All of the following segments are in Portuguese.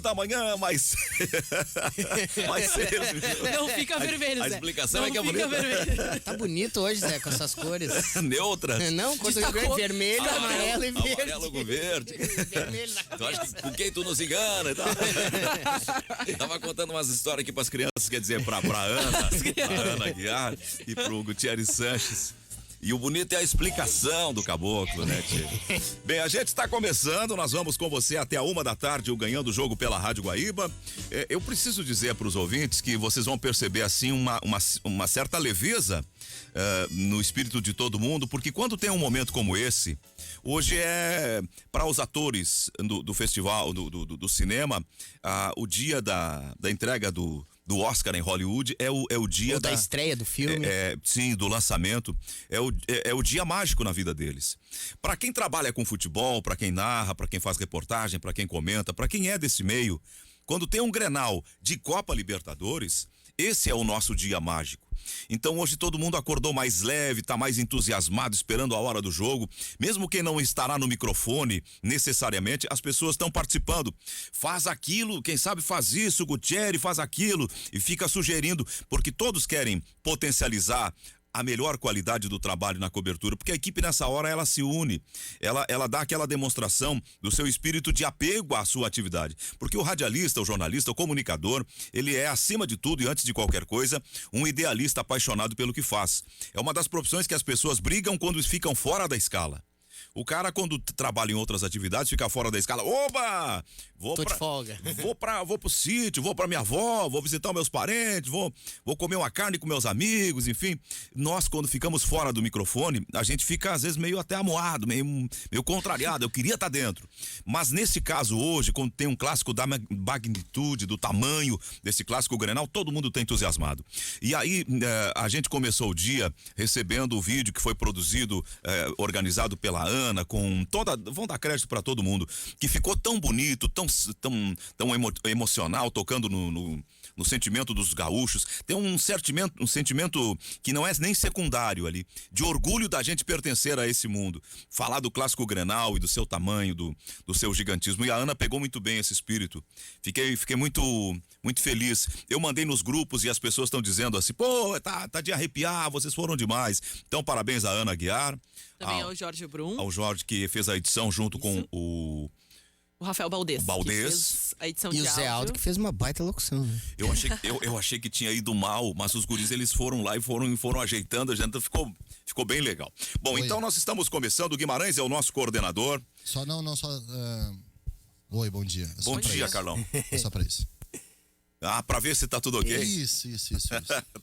da manhã, mas mais cedo. Não fica vermelho, A Zé. explicação Não é que é fica bonita. vermelho. Tá bonito hoje, Zé, com essas cores. Neutra. Não, cor do Rio Destacou. Grande, vermelho, amarelo e verde. Amarelo com verde. Vermelho na Tu acha cabeça. que com quem tu nos engana e tal? Tava contando umas histórias aqui pras crianças, quer dizer, pra Ana Aguiar e pro Gutierrez Sanches. E o bonito é a explicação do caboclo, né, tio? Bem, a gente está começando, nós vamos com você até a 1h da tarde, o Ganhando o Jogo pela Rádio Guaíba. Eu preciso dizer para os ouvintes que vocês vão perceber, assim, uma certa leveza no espírito de todo mundo, porque quando tem um momento como esse, hoje é para os atores do festival, do cinema, o dia da entrega do Oscar em Hollywood é o dia da estreia do filme. Sim, do lançamento. É o dia mágico na vida deles. Para quem trabalha com futebol, para quem narra, para quem faz reportagem, para quem comenta, para quem é desse meio, quando tem um Grenal de Copa Libertadores, esse é o nosso dia mágico. Então hoje todo mundo acordou mais leve, tá mais entusiasmado, esperando a hora do jogo. Mesmo quem não estará no microfone necessariamente, as pessoas estão participando. Faz aquilo, quem sabe faz isso, Gutierrez faz aquilo e fica sugerindo, porque todos querem potencializar a melhor qualidade do trabalho na cobertura, porque a equipe nessa hora ela se une, ela dá aquela demonstração do seu espírito de apego à sua atividade, porque o radialista, o jornalista, o comunicador, ele é acima de tudo e antes de qualquer coisa, um idealista apaixonado pelo que faz. É uma das profissões que as pessoas brigam quando ficam fora da escala. O cara, quando trabalha em outras atividades, fica fora da escala. Oba! Tô de folga. Vou pro sítio, vou pra minha avó, vou visitar meus parentes, vou comer uma carne com meus amigos, enfim. Nós, quando ficamos fora do microfone, a gente fica, às vezes, meio até amuado, meio contrariado. Eu queria estar dentro. Mas nesse caso, hoje, quando tem um clássico da magnitude, do tamanho desse clássico Grenal, todo mundo tá entusiasmado. E aí, a gente começou o dia recebendo o vídeo que foi produzido, organizado pela Ana, com toda, vão dar crédito para todo mundo, que ficou tão bonito, tão emocional, tocando no sentimento dos gaúchos. Tem um sentimento que não é nem secundário ali, de orgulho da gente pertencer a esse mundo. Falar do clássico Grenal e do seu tamanho, do seu gigantismo. E a Ana pegou muito bem esse espírito. Fiquei muito feliz. Eu mandei nos grupos e as pessoas estão dizendo assim, pô, tá de arrepiar, vocês foram demais. Então, parabéns a Ana Aguiar. Também ao Jorge Brum. Ao Jorge, que fez a edição junto com o Rafael Baldez. Que fez a edição E de o Zé Aldo, que fez uma baita locução, né? Eu achei que tinha ido mal, mas os guris, eles foram lá e foram ajeitando, a gente ficou bem legal. Bom, então nós estamos começando, o Guimarães é o nosso coordenador. Oi, bom dia. Bom dia, Carlão. É só pra isso. Pra ver se tá tudo ok? Isso.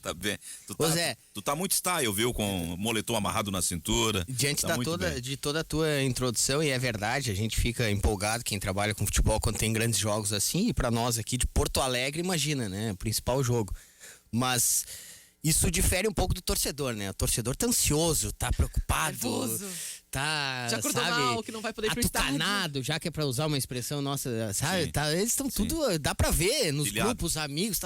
Tá bem. Ô, Zé. Tu tá muito style, viu? Com o moletom amarrado na cintura. Diante tá de toda a tua introdução, e é verdade, a gente fica empolgado, quem trabalha com futebol, quando tem grandes jogos assim, e pra nós aqui de Porto Alegre, imagina, né? O principal jogo. Mas isso difere um pouco do torcedor, né? O torcedor tá ansioso, tá preocupado. Nervoso. Tá, já acordou sabe, mal, que não vai poder ir pro atucanado, já que é pra usar uma expressão nossa, sabe? Sim. Tá, eles estão tudo, dá pra ver nos Pilhado. grupos, amigos,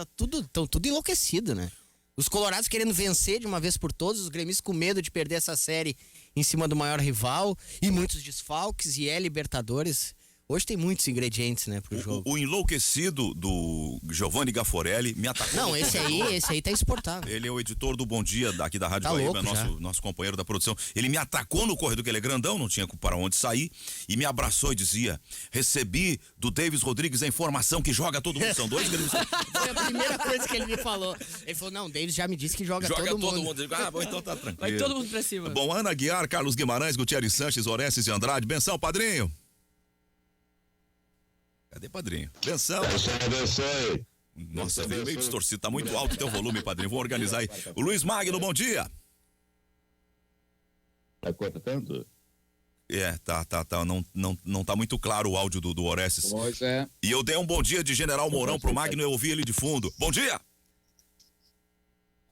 tão tudo enlouquecido, né? Os colorados querendo vencer de uma vez por todas, os gremistas com medo de perder essa série em cima do maior rival, e muitos desfalques, e Libertadores. Hoje tem muitos ingredientes, né, pro jogo. O enlouquecido do Giovanni Gaforelli me atacou. Não, esse aí tá exportável. Ele é o editor do Bom Dia daqui da Rádio Tá Guaíba, louco nosso companheiro da produção. Ele me atacou no corredor, que ele é grandão, não tinha para onde sair, e me abraçou e dizia: recebi do Davis Rodrigues a informação que joga todo mundo. São dois gremistas. Foi a primeira coisa que ele me falou. Ele falou, não, o Davis já me disse que joga todo mundo. Eu digo, bom, então tá tranquilo. Vai todo mundo pra cima. Bom, Ana Aguiar, Carlos Guimarães, Gutierrez Sanches, Orestes de Andrade. Benção, padrinho. Cadê, padrinho? Benção. Nossa, veio meio distorcido, tá muito alto o teu volume, padrinho. Vou organizar aí. O Luiz Magno, bom dia. Tá cortando? Tá. Não tá muito claro o áudio do Orestes. Pois é. E eu dei um bom dia de General Mourão pro Magno e eu ouvi ele de fundo. Bom dia!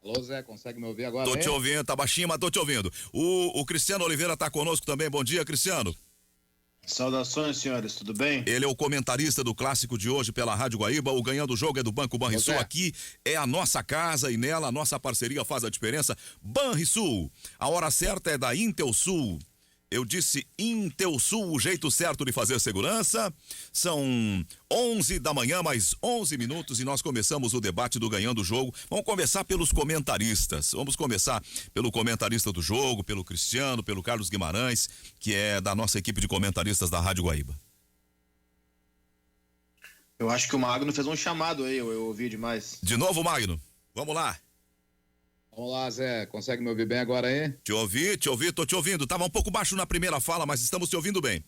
Alô, Zé, consegue me ouvir agora? Tô te ouvindo, tá baixinho, mas tô te ouvindo. O Cristiano Oliveira tá conosco também. Bom dia, Cristiano. Saudações, senhores, tudo bem? Ele é o comentarista do clássico de hoje pela Rádio Guaíba. O Ganhando o Jogo é do Banco Banrisul. Aqui é a nossa casa e nela a nossa parceria faz a diferença. Banrisul, a hora certa é da Intelsul. Eu disse Intelsul, o jeito certo de fazer segurança. São 11 da manhã, mais 11 minutos, e nós começamos o debate do Ganhando o Jogo. Vamos começar pelos comentaristas. Vamos começar pelo comentarista do jogo, pelo Cristiano, pelo Carlos Guimarães, que é da nossa equipe de comentaristas da Rádio Guaíba. Eu acho que o Magno fez um chamado aí, eu ouvi demais. De novo, Magno. Vamos lá. Vamos lá, Zé. Consegue me ouvir bem agora aí? Te ouvi, tô te ouvindo. Tava um pouco baixo na primeira fala, mas estamos te ouvindo bem.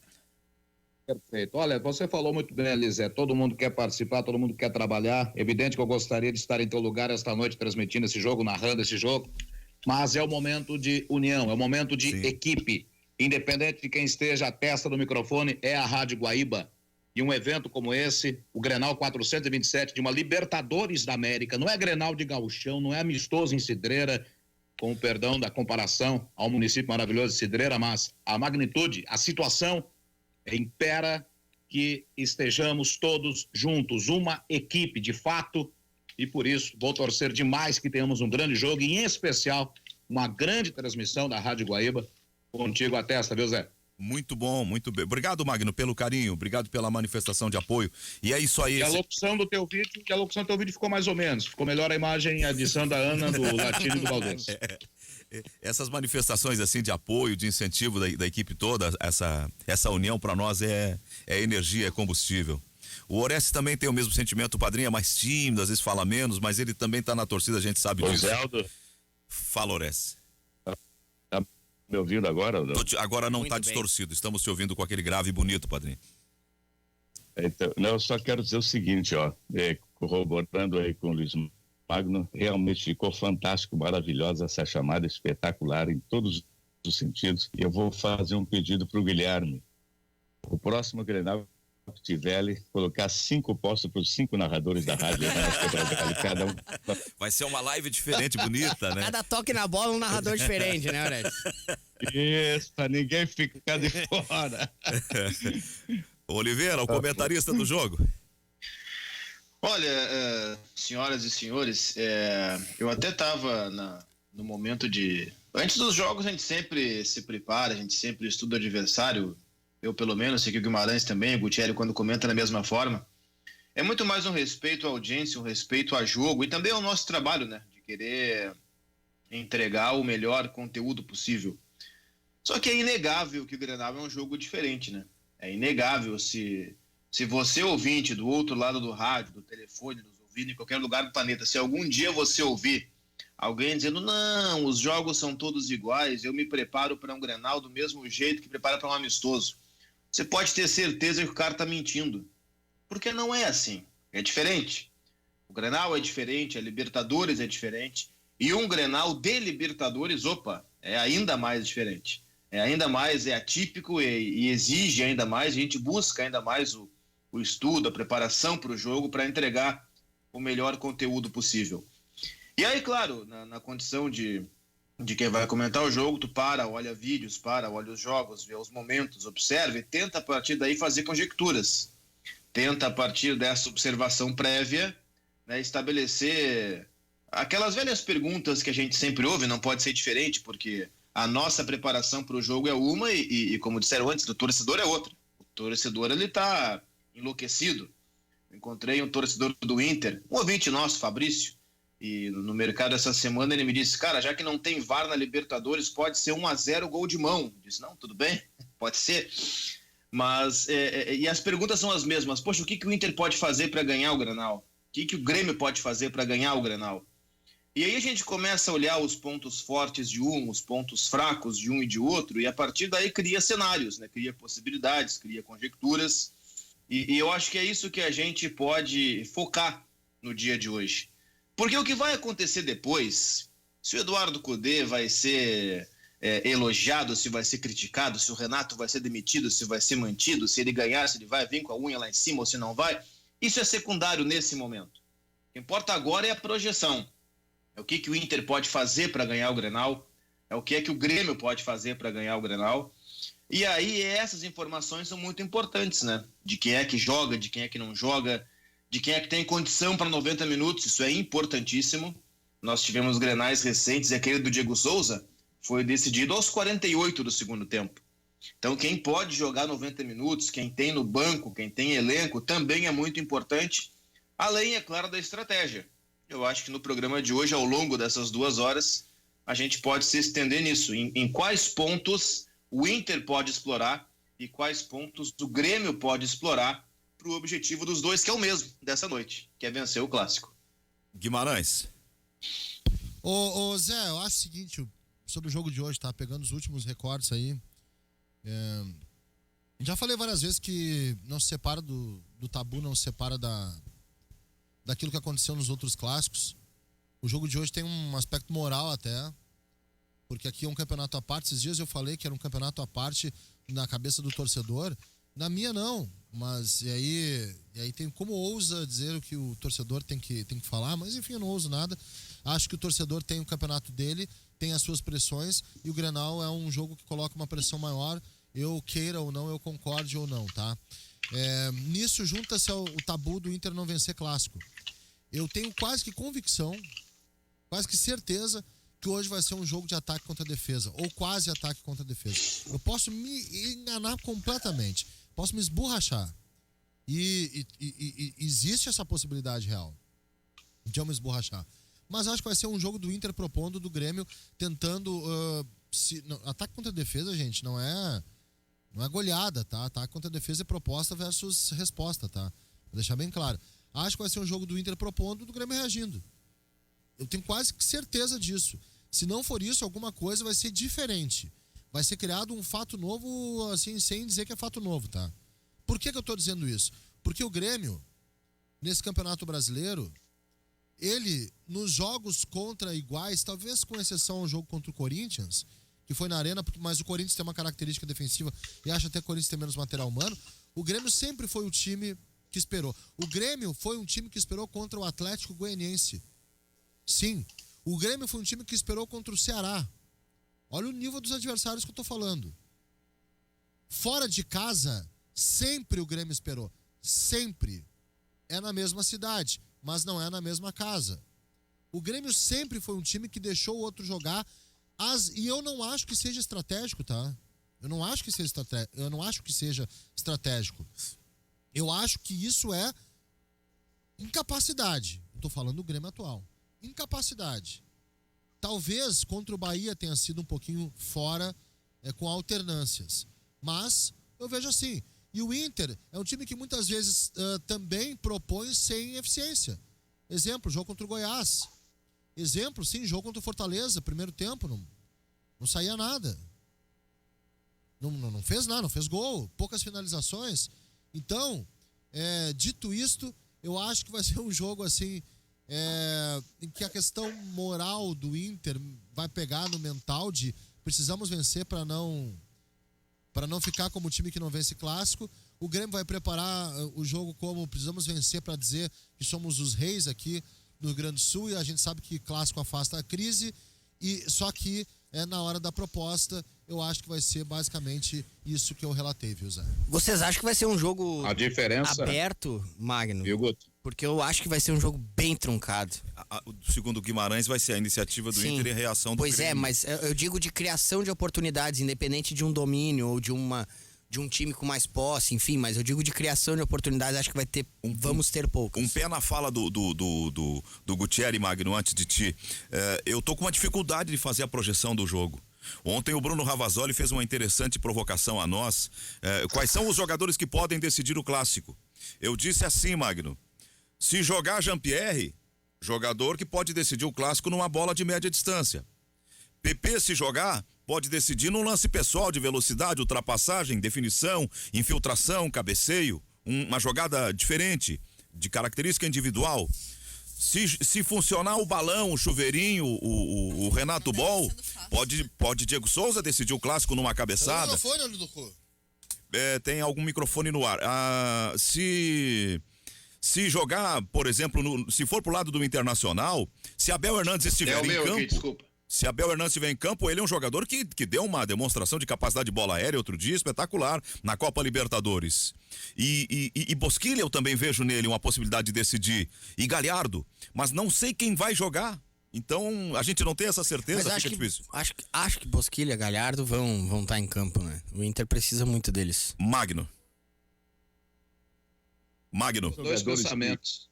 Perfeito. Olha, você falou muito bem ali, Zé. Todo mundo quer participar, todo mundo quer trabalhar. Evidente que eu gostaria de estar em teu lugar esta noite transmitindo esse jogo, narrando esse jogo. Mas é o momento de união, é o momento de equipe. Independente de quem esteja à testa do microfone, é a Rádio Guaíba. E um evento como esse, o Grenal 427 de uma Libertadores da América, não é Grenal de Gauchão, não é amistoso em Cidreira, com o perdão da comparação ao município maravilhoso de Cidreira, mas a magnitude, a situação impera que estejamos todos juntos, uma equipe de fato, e por isso vou torcer demais que tenhamos um grande jogo, e em especial uma grande transmissão da Rádio Guaíba, contigo à testa, viu, Zé? Muito bom, muito bem. Obrigado, Magno, pelo carinho, obrigado pela manifestação de apoio. E é isso aí. E a locução do teu vídeo ficou mais ou menos. Ficou melhor a imagem e a edição da Ana, do Latino e do Valdez. Essas manifestações assim de apoio, de incentivo da equipe toda, essa união para nós é energia, é combustível. O Oreste também tem o mesmo sentimento, o Padrinho é mais tímido, às vezes fala menos, mas ele também tá na torcida, a gente sabe disso. Zeldo. Fala, Oreste. Tá me ouvindo agora? Agora não Muito tá bem. distorcido, estamos te ouvindo com aquele grave bonito, Padrinho. Então, não, eu só quero dizer o seguinte, ó, corroborando aí com o Luiz Magno, realmente ficou fantástico, maravilhosa essa chamada, espetacular em todos os sentidos. E eu vou fazer um pedido para o Guilherme. O próximo Grenal que tiver, ele colocar 5 postos para os 5 narradores da rádio. Cada um. Vai ser uma live diferente, bonita, né? Cada toque na bola um narrador diferente, né, Oreste? Isso, para ninguém ficar de fora. Oliveira, o comentarista do jogo. Olha, senhoras e senhores, eu até estava no momento de... Antes dos jogos a gente sempre se prepara, a gente sempre estuda o adversário. Eu, pelo menos, sei que o Guimarães também, o Gutierrez, quando comenta da mesma forma. É muito mais um respeito à audiência, um respeito a jogo e também ao nosso trabalho, né? De querer entregar o melhor conteúdo possível. Só que é inegável que o Grenal é um jogo diferente, né? É inegável se você, ouvinte, do outro lado do rádio, do telefone, nos ouvindo em qualquer lugar do planeta, se algum dia você ouvir alguém dizendo, não, os jogos são todos iguais, eu me preparo para um Grenal do mesmo jeito que prepara para um amistoso, você pode ter certeza que o cara está mentindo. Porque não é assim. É diferente. O Grenal é diferente, a Libertadores é diferente. E um Grenal de Libertadores, é ainda mais diferente. É ainda mais, é atípico e exige ainda mais, a gente busca ainda mais o estudo, a preparação para o jogo, para entregar o melhor conteúdo possível. E aí, claro, na condição de quem vai comentar o jogo, tu olha vídeos, olha os jogos, vê os momentos, observa e tenta a partir daí fazer conjecturas. Tenta a partir dessa observação prévia, né, estabelecer aquelas velhas perguntas que a gente sempre ouve, não pode ser diferente, porque a nossa preparação para o jogo é uma e, como disseram antes, do torcedor é outra. O torcedor, ele tá enlouquecido. Encontrei um torcedor do Inter, um ouvinte nosso, Fabrício, e no mercado essa semana ele me disse, cara, já que não tem VAR na Libertadores, pode ser 1-0 gol de mão. Eu disse, não, tudo bem, pode ser. Mas, e as perguntas são as mesmas. Poxa, o que o Inter pode fazer para ganhar o Grenal? O que o Grêmio pode fazer para ganhar o Grenal? E aí a gente começa a olhar os pontos fortes de um, os pontos fracos de um e de outro, e a partir daí cria cenários, né? Cria possibilidades, cria conjecturas. E eu acho que é isso que a gente pode focar no dia de hoje. Porque o que vai acontecer depois, se o Eduardo Cudê vai ser elogiado, se vai ser criticado, se o Renato vai ser demitido, se vai ser mantido, se ele ganhar, se ele vai vir com a unha lá em cima ou se não vai, isso é secundário nesse momento. O que importa agora é a projeção. É o que o Inter pode fazer para ganhar o Grenal, é o que o Grêmio pode fazer para ganhar o Grenal. E aí essas informações são muito importantes, né? De quem é que joga, de quem é que não joga, de quem é que tem condição para 90 minutos, isso é importantíssimo. Nós tivemos Grenais recentes e aquele do Diego Souza foi decidido aos 48 do segundo tempo. Então, quem pode jogar 90 minutos, quem tem no banco, quem tem elenco, também é muito importante, além, é claro, da estratégia. Eu acho que no programa de hoje, ao longo dessas 2 horas, a gente pode se estender nisso, em quais pontos o Inter pode explorar e quais pontos o Grêmio pode explorar para o objetivo dos dois, que é o mesmo dessa noite, que é vencer o Clássico. Guimarães. Ô Zé, eu acho o seguinte, sobre o jogo de hoje, tá? Pegando os últimos recortes aí, já falei várias vezes que não se separa do tabu, não se separa daquilo que aconteceu nos outros clássicos. O jogo de hoje tem um aspecto moral até, porque aqui é um campeonato à parte. Esses dias eu falei que era um campeonato à parte na cabeça do torcedor, na minha não, mas e aí tem como ousa dizer o que o torcedor tem que falar, mas enfim, eu não ouso nada. Acho que o torcedor tem o campeonato dele, tem as suas pressões, e o Grenal é um jogo que coloca uma pressão maior, eu queira ou não, eu concorde ou não, tá? Nisso junta-se o tabu do Inter não vencer clássico. Eu tenho quase que convicção, quase que certeza que hoje vai ser um jogo de ataque contra defesa, ou quase ataque contra defesa. Eu posso me enganar completamente, posso me esborrachar. E existe essa possibilidade real de eu me esborrachar. Mas acho que vai ser um jogo do Inter propondo, do Grêmio tentando... ataque contra defesa, gente, não é goleada, tá? Ataque contra defesa é proposta versus resposta, tá? Vou deixar bem claro. Acho que vai ser um jogo do Inter propondo, do Grêmio reagindo. Eu tenho quase certeza disso. Se não for isso, alguma coisa vai ser diferente. Vai ser criado um fato novo, assim, sem dizer que é fato novo, tá? Por que eu tô dizendo isso? Porque o Grêmio, nesse Campeonato Brasileiro, ele, nos jogos contra iguais, talvez com exceção ao jogo contra o Corinthians, que foi na Arena, mas o Corinthians tem uma característica defensiva e acho até que o Corinthians tem menos material humano, o Grêmio sempre foi o time que esperou. O Grêmio foi um time que esperou contra o Atlético Goianiense. Sim, o Grêmio foi um time que esperou contra o Ceará. Olha o nível dos adversários que eu tô falando. Fora de casa, sempre o Grêmio esperou. Sempre. É na mesma cidade, mas não é na mesma casa. O Grêmio sempre foi um time que deixou o outro jogar. E eu não acho que seja estratégico, tá? Eu não acho que seja estratégico. Eu acho que isso é incapacidade. Eu tô falando do Grêmio atual. Incapacidade. Talvez contra o Bahia tenha sido um pouquinho fora, com alternâncias. Mas eu vejo assim. E o Inter é um time que muitas vezes também propõe sem eficiência. Exemplo, jogo contra o Goiás. Exemplo, sim, jogo contra o Fortaleza. Primeiro tempo, não saía nada. Não fez nada, não fez gol. Poucas finalizações. Então, dito isto, eu acho que vai ser um jogo assim, em que a questão moral do Inter vai pegar no mental de precisamos vencer para não ficar como o time que não vence clássico. O Grêmio vai preparar o jogo como precisamos vencer para dizer que somos os reis aqui no Rio Grande do Sul, e a gente sabe que clássico afasta a crise, e só que na hora da proposta, eu acho que vai ser basicamente isso que eu relatei, viu, Zé? Vocês acham que vai ser um jogo A diferença, aberto, Magno? viu, Guto? Porque eu acho que vai ser um jogo bem truncado. Segundo o Guimarães, vai ser a iniciativa do Sim. Inter e a reação do Pois Grêmio. mas eu digo de criação de oportunidades, independente de um domínio ou de um time com mais posse, enfim, mas eu digo de criação de oportunidades, acho que vai ter, vamos ter poucas. Um pé na fala do Gutierre, Magno, antes de ti. Eu tô com uma dificuldade de fazer a projeção do jogo. Ontem o Bruno Ravazoli fez uma interessante provocação a nós. Quais são os jogadores que podem decidir o clássico? Eu disse assim, Magno. Se jogar Jean-Pierre, jogador que pode decidir o clássico numa bola de média distância. PP, se jogar, pode decidir num lance pessoal de velocidade, ultrapassagem, definição, infiltração, cabeceio, uma jogada diferente, de característica individual. Se funcionar o balão, o chuveirinho, o Renato Bol, pode Diego Souza decidir o clássico numa cabeçada. Tem algum microfone no ar. Se jogar, por exemplo, se for pro lado do Internacional, se Abel Hernandes estiver em campo... Aqui, desculpa. Se Abel Hernandes estiver em campo, ele é um jogador que deu uma demonstração de capacidade de bola aérea outro dia espetacular na Copa Libertadores. E Bosquilha, eu também vejo nele uma possibilidade de decidir. E Galhardo, mas não sei quem vai jogar. Então, a gente não tem essa certeza, Mas fica difícil. acho que Bosquilha e Galhardo vão estar em campo, né? O Inter precisa muito deles. Magno. Dois pensamentos.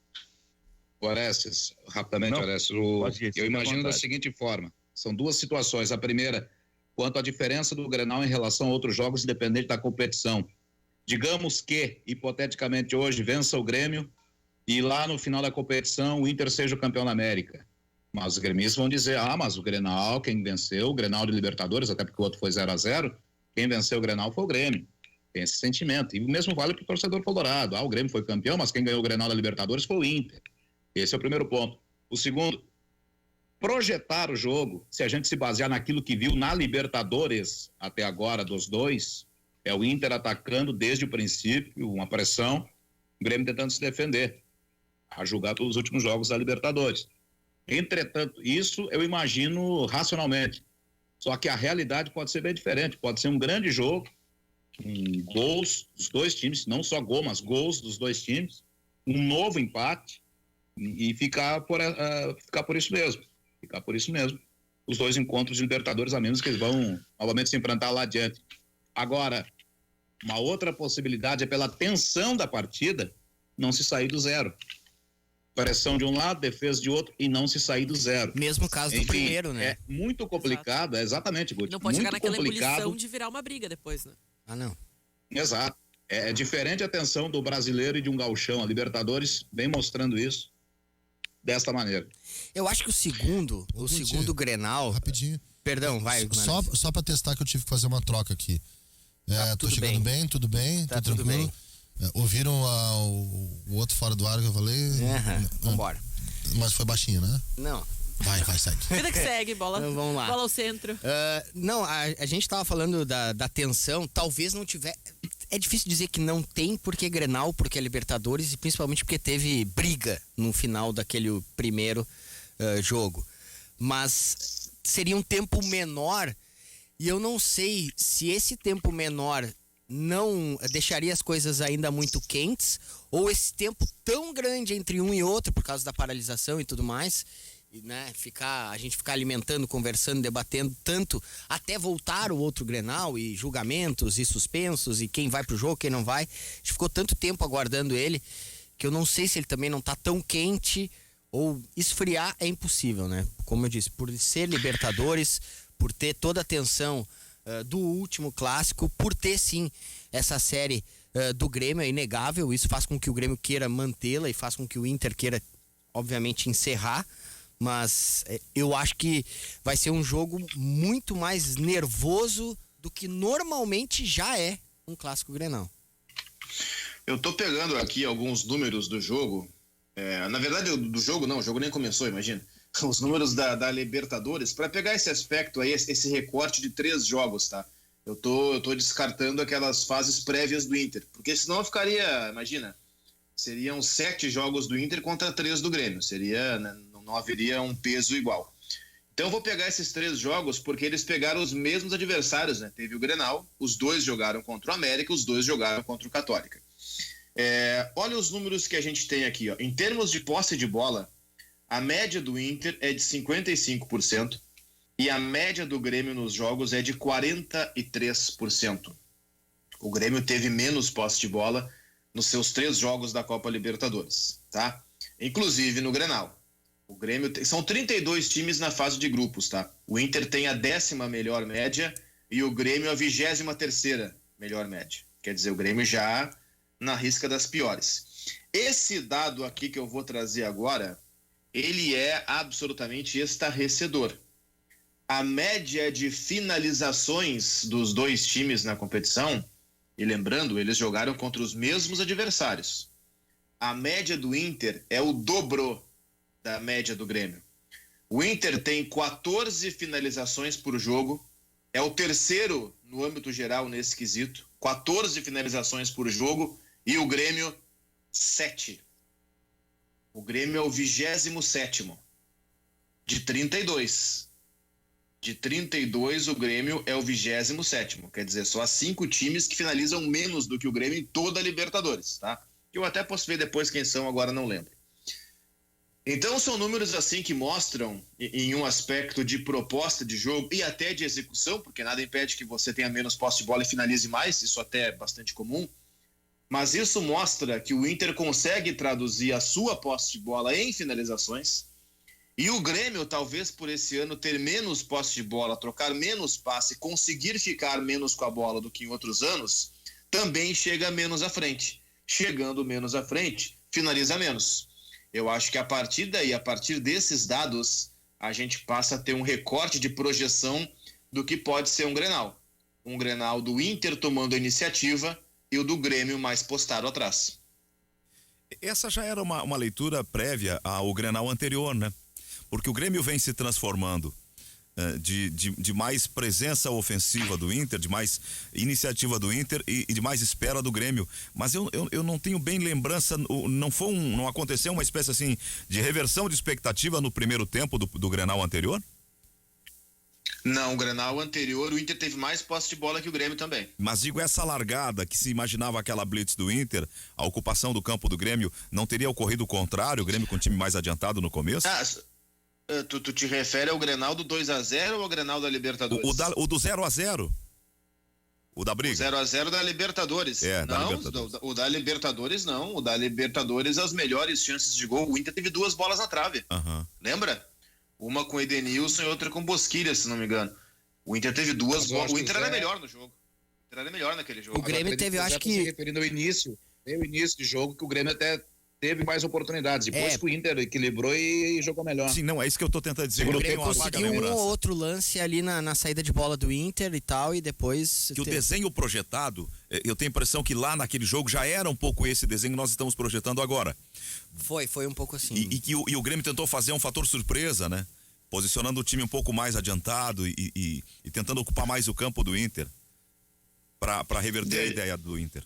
Orestes, rapidamente, Não, Orestes. pode ir, Eu imagino fica à da vontade. seguinte forma: são duas situações. A primeira, quanto à diferença do Grenal em relação a outros jogos, independente da competição. Digamos que, hipoteticamente, hoje vença o Grêmio e lá no final da competição o Inter seja o campeão da América. Mas os gremistas vão dizer: mas o Grenal, quem venceu, o Grenal de Libertadores, até porque o outro foi 0-0, quem venceu o Grenal foi o Grêmio. Tem esse sentimento. E o mesmo vale para o torcedor colorado. O Grêmio foi campeão, mas quem ganhou o Grenal da Libertadores foi o Inter. Esse é o primeiro ponto. O segundo, projetar o jogo, se a gente se basear naquilo que viu na Libertadores até agora dos dois, é o Inter atacando desde o princípio, uma pressão, o Grêmio tentando se defender, a julgar todos os últimos jogos da Libertadores. Entretanto, isso eu imagino racionalmente. Só que a realidade pode ser bem diferente. Pode ser um grande jogo, com gols dos dois times, não só gol, mas gols dos dois times, um novo empate e ficar por isso mesmo. Ficar por isso mesmo. Os dois encontros de Libertadores, a menos que eles vão novamente se enfrentar lá adiante. Agora, uma outra possibilidade é pela tensão da partida não se sair do zero. Pressão de um lado, defesa de outro e não se sair do zero. Mesmo caso do Enfim, primeiro, né? É muito complicado, exatamente, Guti. Não pode muito chegar naquela complicado. ebulição de virar uma briga depois, né? Ah, não. Exato. É diferente a tensão do brasileiro e de um gauchão. A Libertadores vem mostrando isso desta maneira. Eu acho que o segundo Grenal... Rapidinho. Perdão, vai. Só pra testar que eu tive que fazer uma troca aqui. Tô tudo chegando bem. tudo bem, Tá tô tudo tranquilo. bem. Ouviram o outro fora do ar que eu falei? Vambora. Mas foi baixinho, né? Não. Vai, segue. Vida que segue, bola. Então, vamos lá. Bola ao centro. Não, a gente tava falando da tensão, talvez não tiver... É difícil dizer que não tem, porque é Grenal, porque é Libertadores e principalmente porque teve briga no final daquele primeiro jogo. Mas seria um tempo menor e eu não sei se esse tempo menor não deixaria as coisas ainda muito quentes ou esse tempo tão grande entre um e outro por causa da paralisação e tudo mais, e, né, a gente ficar alimentando, conversando, debatendo tanto até voltar o outro Grenal e julgamentos e suspensos e quem vai pro jogo, quem não vai. A gente ficou tanto tempo aguardando ele que eu não sei se ele também não tá tão quente ou esfriar é impossível, né? Como eu disse, por ser Libertadores, por ter toda a tensão do último clássico, por ter sim essa série do Grêmio, é inegável, isso faz com que o Grêmio queira mantê-la e faz com que o Inter queira, obviamente, encerrar, mas eu acho que vai ser um jogo muito mais nervoso do que normalmente já é um clássico Grenal. Eu tô pegando aqui alguns números do jogo, na verdade do jogo não, o jogo nem começou, imagina. Os números da Libertadores, para pegar esse aspecto aí, esse recorte de 3 jogos, tá? Eu tô descartando aquelas fases prévias do Inter, porque senão ficaria, imagina, seriam 7 jogos do Inter contra 3 do Grêmio, seria, né, não haveria um peso igual. Então eu vou pegar esses 3 jogos porque eles pegaram os mesmos adversários, né? Teve o Grenal, os 2 jogaram contra o América, os 2 jogaram contra o Católica. Olha os números que a gente tem aqui, ó. Em termos de posse de bola, a média do Inter é de 55% e a média do Grêmio nos jogos é de 43%. O Grêmio teve menos posse de bola nos seus 3 jogos da Copa Libertadores, tá? Inclusive no Grenal. O Grêmio são 32 times na fase de grupos, tá? O Inter tem a 10ª melhor média e o Grêmio a 23ª melhor média. Quer dizer, o Grêmio já na risca das piores. Esse dado aqui que eu vou trazer agora, ele é absolutamente estarrecedor. A média de finalizações dos 2 times na competição, e lembrando, eles jogaram contra os mesmos adversários. A média do Inter é o dobro da média do Grêmio. O Inter tem 14 finalizações por jogo, é o terceiro no âmbito geral nesse quesito, 14 finalizações por jogo, e o Grêmio 7. O Grêmio é o 27º de 32. De 32, o Grêmio é o 27º. Quer dizer, só há 5 times que finalizam menos do que o Grêmio em toda a Libertadores, tá? Eu até posso ver depois quem são, agora não lembro. Então são números assim que mostram em um aspecto de proposta de jogo e até de execução, porque nada impede que você tenha menos posse de bola e finalize mais, isso até é bastante comum, mas isso mostra que o Inter consegue traduzir a sua posse de bola em finalizações e o Grêmio, talvez por esse ano ter menos posse de bola, trocar menos passe, conseguir ficar menos com a bola do que em outros anos, também chega menos à frente. Chegando menos à frente, finaliza menos. Eu acho que a partir daí, a partir desses dados, a gente passa a ter um recorte de projeção do que pode ser um Grenal. Um Grenal do Inter tomando a iniciativa e o do Grêmio mais postado atrás. Essa já era uma leitura prévia ao Grenal anterior, né? Porque o Grêmio vem se transformando de mais presença ofensiva do Inter, de mais iniciativa do Inter e de mais espera do Grêmio. Mas eu não tenho bem lembrança, não aconteceu uma espécie assim de reversão de expectativa no primeiro tempo do Grenal anterior? Não, o Grenal anterior, o Inter teve mais posse de bola que o Grêmio também. Mas digo, essa largada que se imaginava aquela blitz do Inter, a ocupação do campo do Grêmio, não teria ocorrido o contrário, o Grêmio com o time mais adiantado no começo? Tu te refere ao Grenal do 2-0 ou ao Grenal da Libertadores? O do 0-0. O da briga. O 0-0 da Libertadores. É, da não, Libertadores. O da Libertadores não. O da Libertadores, as melhores chances de gol. O Inter teve 2 bolas na trave. Uhum. Lembra? Uma com o Edenilson e outra com o Bosquilha, se não me engano. O Inter teve 2 bolas. O Inter era melhor no jogo. O Inter era melhor naquele jogo. O Grêmio teve, eu acho que... Se referindo ao início de jogo, que o Grêmio até teve mais oportunidades. Depois que o Inter equilibrou e jogou melhor. Sim, não, é isso que eu tô tentando dizer. O Grêmio conseguiu um ou outro lance ali na saída de bola do Inter e tal, e depois... Que o desenho projetado, eu tenho a impressão que lá naquele jogo já era um pouco esse desenho que nós estamos projetando agora. Foi um pouco assim. E o Grêmio tentou fazer um fator surpresa, né? Posicionando o time um pouco mais adiantado e tentando ocupar mais o campo do Inter para reverter a ideia do Inter.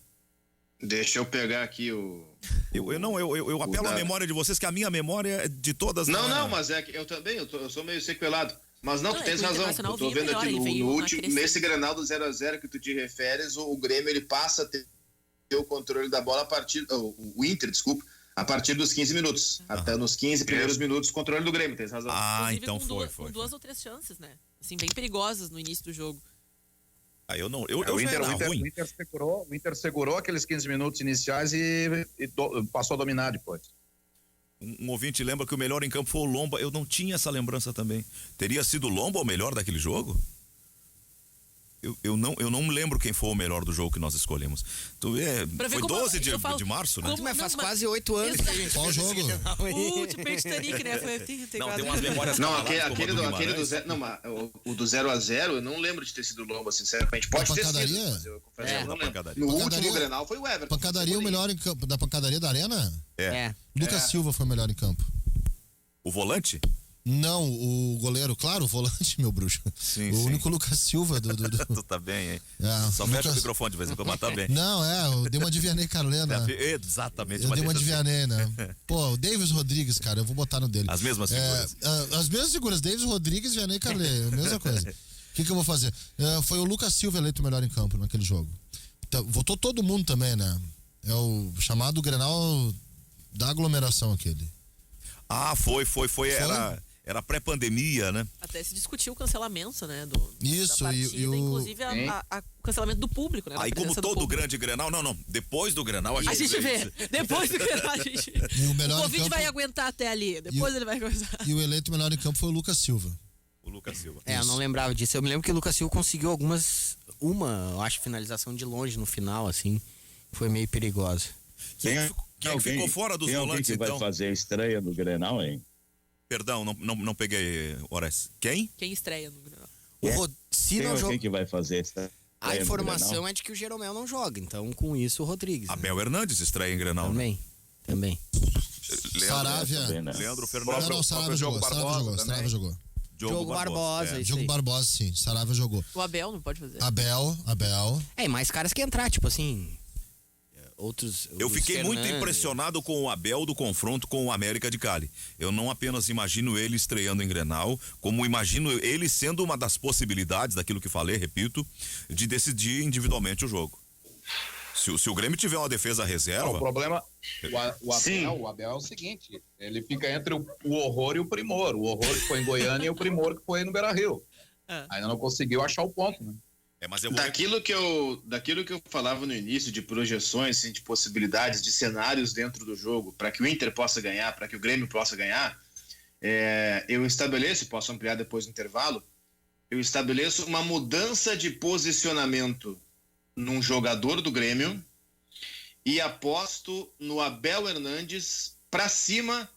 Deixa eu pegar aqui o... Eu apelo à memória de vocês, que a minha memória de todas... Não, mas é que eu também, eu sou meio sequelado. Mas não, tu tens razão. Eu tô vendo melhor, aqui no último, nesse Grenal do 0-0 que tu te referes, o Grêmio ele passa a ter o controle da bola a partir... O Inter, desculpa, a partir dos 15 minutos. Até nos 15 primeiros minutos, controle do Grêmio, tens razão. Inclusive, então foi. Com 2 ou 3 chances, né? Assim, bem perigosas no início do jogo. O Inter segurou aqueles 15 minutos iniciais e passou a dominar depois. Um ouvinte lembra que o melhor em campo foi o Lomba. Eu não tinha essa lembrança também. Teria sido o Lomba o melhor daquele jogo? Eu não me lembro quem foi o melhor do jogo que nós escolhemos. Foi 12 de março, né? Mas faz quase 8 anos que a gente Qual jogo? O último Titanic, né? Não, tem umas memórias. Não, o do 0-0, eu não lembro de ter sido o Lomba, sinceramente. Pode ter sido, mas eu confesso que eu não lembro. No último Grenal foi o Everton. Pancadaria o melhor em campo, da pancadaria da Arena? Lucas Silva foi o melhor em campo. O volante? Não, o goleiro, claro, o volante, meu bruxo. Sim, o único Lucas Silva do... Tu tá bem, hein? Só fecha o microfone de vez em quando, mas tá bem. Não, eu dei uma de Vianney Carlena. Exatamente. Eu dei uma de Vianney, né? Pô, o Davis Rodrigues, cara, eu vou botar no dele. As mesmas figuras. As mesmas figuras, Davis Rodrigues e Vianney Carlena, mesma coisa. O que eu vou fazer? Foi o Lucas Silva eleito o melhor em campo naquele jogo. Então, votou todo mundo também, né? É o chamado Grenal da aglomeração aquele. Foi. Era pré-pandemia, né? Até se discutiu o cancelamento, né? Isso, da partida, inclusive o cancelamento do público, né? Aí, como todo grande Grenal, depois do Grenal a gente vê. Depois do Grenal a gente... O ouvinte vai aguentar até ali, depois ele vai começar. E o eleito melhor em campo foi o Lucas Silva. O Lucas Silva. Eu não lembrava disso. Eu me lembro que o Lucas Silva conseguiu eu acho, finalização de longe no final, assim. Foi meio perigosa. Quem ficou fora dos volantes, que vai fazer a estreia no Grenal, hein? Perdão, não peguei, Horácio. Quem? Quem estreia no Grenal? Se não joga... que vai fazer essa... A informação é de que o Jeromel não joga, então com isso o Rodrigues. Abel Hernandes estreia em Grenal. Também. Saravia. Leandro Fernandes. Não, Saravia jogou. Diogo Barbosa. Diogo Barbosa, sim. Saravia jogou. O Abel não pode fazer. Abel. Mais caras que entrar, tipo assim... Eu fiquei muito impressionado com o Abel do confronto com o América de Cali. Eu não apenas imagino ele estreando em Grenal, como imagino ele sendo uma das possibilidades, daquilo que falei, repito, de decidir individualmente o jogo. Se o Grêmio tiver uma defesa reserva... Não, o problema, o Abel é o seguinte, ele fica entre o horror e o primor. O horror que foi em Goiânia e o primor que foi no Beira-Rio. Ainda não conseguiu achar o ponto, né? Mas daquilo que eu falava no início, de projeções, de possibilidades, de cenários dentro do jogo, para que o Inter possa ganhar, para que o Grêmio possa ganhar, eu estabeleço, posso ampliar depois do intervalo, eu estabeleço uma mudança de posicionamento num jogador do Grêmio e aposto no Abel Hernandes para cima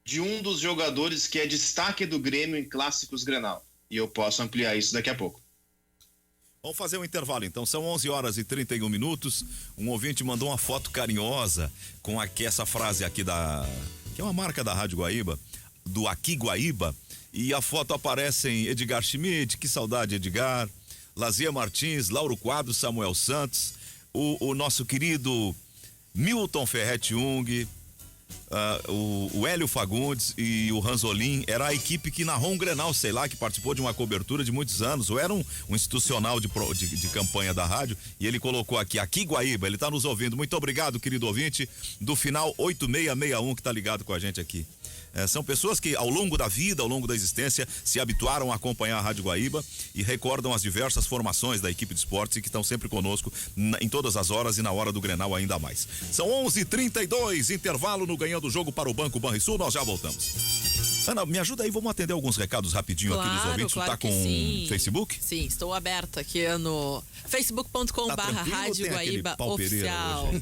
de um dos jogadores que é destaque do Grêmio em clássicos Grenal. E eu posso ampliar isso daqui a pouco. Vamos fazer um intervalo, então. São 11h31. Um ouvinte mandou uma foto carinhosa com essa frase aqui que é uma marca da Rádio Guaíba, do Aqui Guaíba. E a foto aparece em Edgar Schmidt, que saudade, Edgar. Lazia Martins, Lauro Quadro, Samuel Santos, o nosso querido Milton Ferretti Jung, o Hélio Fagundes e o Ranzolin. Era a equipe que narrou um Grenal, sei lá, que participou de uma cobertura de muitos anos, ou era um institucional de campanha da rádio, e ele colocou aqui Guaíba, ele tá nos ouvindo. Muito obrigado, querido ouvinte do final 8661 que tá ligado com a gente aqui. São pessoas que ao longo da vida, ao longo da existência, se habituaram a acompanhar a Rádio Guaíba e recordam as diversas formações da equipe de esportes e que estão sempre conosco em todas as horas e na hora do Grenal ainda mais. São 11h32, intervalo no Ganhando o Jogo para o Banco Banrisul, nós já voltamos. Ana, me ajuda aí, vamos atender alguns recados rapidinho aqui dos ouvintes. Claro, tá com Facebook? Sim, estou aberto aqui no facebook.com/Rádio Guaíba Oficial.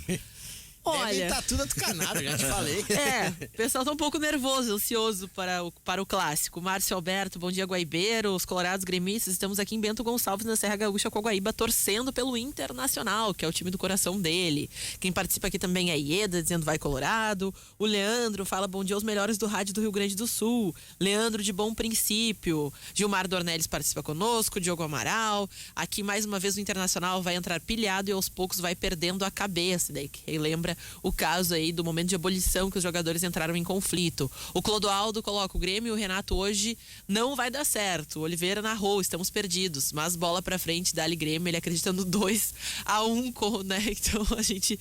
Olha, tá tudo atucanado, já te falei. O pessoal tá um pouco nervoso, ansioso para o clássico. Márcio Alberto, bom dia, Guaibeiro. Os colorados gremistas, estamos aqui em Bento Gonçalves, na Serra Gaúcha, com a Guaíba, torcendo pelo Internacional, que é o time do coração dele. Quem participa aqui também é a Ieda, dizendo vai Colorado. O Leandro fala bom dia aos melhores do rádio do Rio Grande do Sul. Leandro de Bom Princípio. Gilmar Dornelles participa conosco, Diogo Amaral. Aqui mais uma vez o Internacional vai entrar pilhado e aos poucos vai perdendo a cabeça. Daí que lembra o caso aí do momento de ebulição que os jogadores entraram em conflito. O Clodoaldo coloca o Grêmio e o Renato hoje não vai dar certo. O Oliveira narrou, estamos perdidos, mas bola pra frente, dá-lhe Grêmio, ele acreditando 2-1, né? Então a gente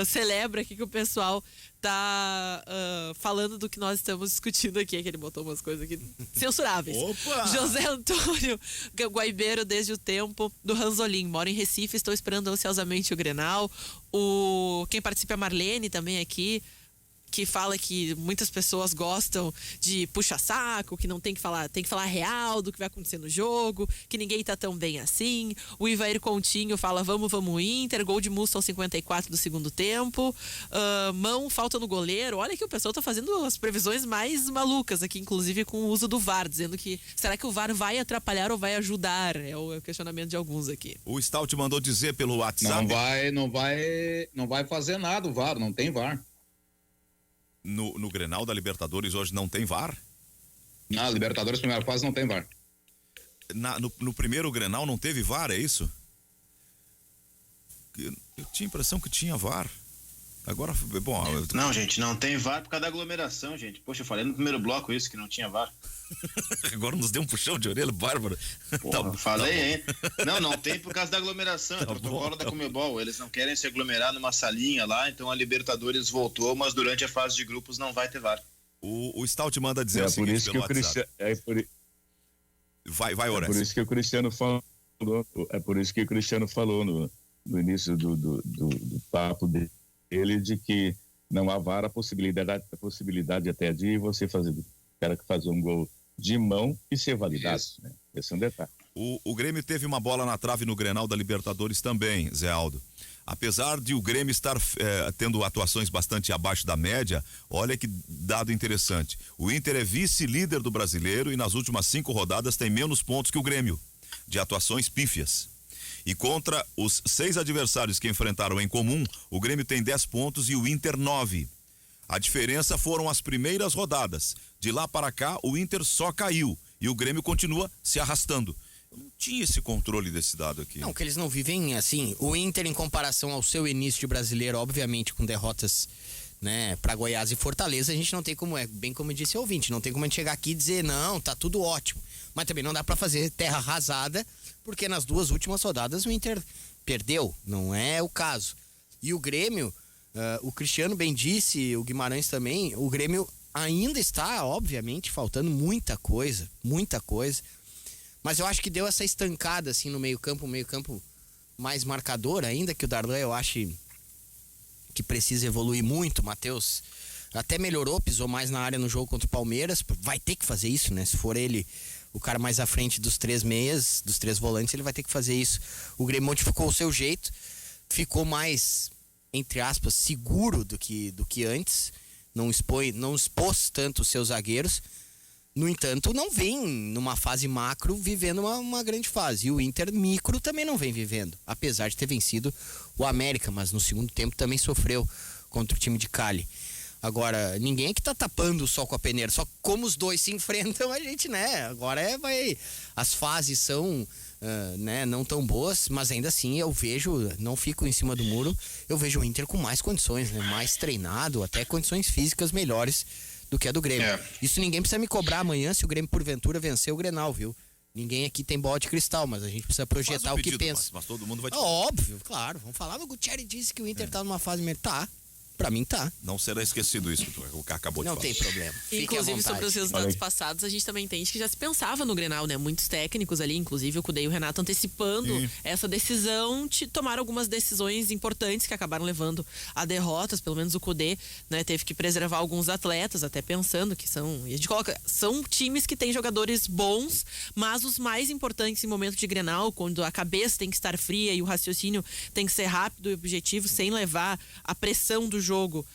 celebra aqui que o pessoal tá falando do que nós estamos discutindo aqui, que ele botou umas coisas aqui censuráveis. Opa! José Antônio Guaibeiro, desde o tempo do Ranzolin, moro em Recife, estou esperando ansiosamente o Grenal. Quem participa é a Marlene também aqui, que fala que muitas pessoas gostam de puxa-saco, que não tem que falar real do que vai acontecer no jogo, que ninguém tá tão bem assim. O Ivair Continho fala vamos Inter, gol de Musto aos 54 do segundo tempo. Mão, falta no goleiro. Olha que o pessoal tá fazendo as previsões mais malucas aqui, inclusive com o uso do VAR, dizendo que será que o VAR vai atrapalhar ou vai ajudar? É o questionamento de alguns aqui. O Stout mandou dizer pelo WhatsApp. Não vai fazer nada o VAR, não tem VAR. No Grenal da Libertadores hoje não tem VAR? Na Libertadores, primeira fase, não tem VAR. No primeiro Grenal não teve VAR, é isso? Eu tinha a impressão que tinha VAR. Agora, bom... Não, gente, não tem VAR por causa da aglomeração, gente. Poxa, eu falei no primeiro bloco isso, que não tinha VAR. Agora nos deu um puxão de orelha, bárbaro. Porra, falei, hein? Não tem por causa da aglomeração. É protocolo da Conmebol. Eles não querem se aglomerar numa salinha lá, então a Libertadores voltou, mas durante a fase de grupos não vai ter VAR. O Stout manda dizer o seguinte pelo WhatsApp. Vai, Horácio. É por isso que o Cristiano falou. É por isso que o Cristiano falou no início do papo dele, de que não há VAR, a possibilidade até de você fazer um gol de mão e ser validado, né? Esse é um detalhe. O Grêmio teve uma bola na trave no Grenal da Libertadores também, Zé Aldo. Apesar de o Grêmio estar tendo atuações bastante abaixo da média, olha que dado interessante. O Inter é vice-líder do Brasileiro e nas últimas 5 rodadas tem menos pontos que o Grêmio, de atuações pífias. E contra os 6 adversários que enfrentaram em comum, o Grêmio tem 10 pontos e o Inter 9. A diferença foram as primeiras rodadas. De lá para cá, o Inter só caiu e o Grêmio continua se arrastando. Eu não tinha esse controle desse dado aqui. Não, que eles não vivem assim. O Inter, em comparação ao seu início de Brasileiro, obviamente com derrotas, né, para Goiás e Fortaleza, a gente não tem como, bem como disse o ouvinte, não tem como a gente chegar aqui e dizer, não, tá tudo ótimo. Mas também não dá para fazer terra arrasada, porque nas 2 últimas rodadas o Inter perdeu, não é o caso. E o Grêmio, o Cristiano bem disse, o Guimarães também, o Grêmio ainda está, obviamente, faltando muita coisa, mas eu acho que deu essa estancada, assim, no meio-campo, mais marcador, ainda que o Darlan, eu acho que precisa evoluir muito. O Matheus até melhorou, pisou mais na área no jogo contra o Palmeiras, vai ter que fazer isso, né? Se for ele o cara mais à frente dos 3 meias, dos 3 volantes, ele vai ter que fazer isso. O Grêmio modificou o seu jeito, ficou mais, entre aspas, seguro do que antes, não expôs tanto os seus zagueiros. No entanto, não vem numa fase macro vivendo uma grande fase. E o Inter micro também não vem vivendo, apesar de ter vencido o América, mas no segundo tempo também sofreu contra o time de Cali. Agora, ninguém aqui tá tapando o sol com a peneira, só como os dois se enfrentam, a gente, né? Agora as fases são, né, não tão boas, mas ainda assim eu vejo, não fico em cima do muro, eu vejo o Inter com mais condições, né? Mais treinado, até condições físicas melhores do que a do Grêmio. Isso ninguém precisa me cobrar amanhã se o Grêmio porventura vencer o Grenal, viu? Ninguém aqui tem bola de cristal, mas a gente precisa projetar o que pensa. Mas todo mundo vai te... Óbvio, claro, vamos falar, o Gutierrez disse que o Inter tá numa fase melhor. Tá. Pra mim tá. Não será esquecido isso que o cara acabou de falar. Não tem problema. Inclusive, sobre os resultados passados, a gente também entende que já se pensava no Grenal, né? Muitos técnicos ali, inclusive o Cudê e o Renato, antecipando essa decisão, tomaram algumas decisões importantes que acabaram levando a derrotas. Pelo menos o Cudê, né, teve que preservar alguns atletas, até pensando que são... E a gente coloca, são times que têm jogadores bons, mas os mais importantes em momento de Grenal, quando a cabeça tem que estar fria e o raciocínio tem que ser rápido e objetivo, sem levar a pressão do jogo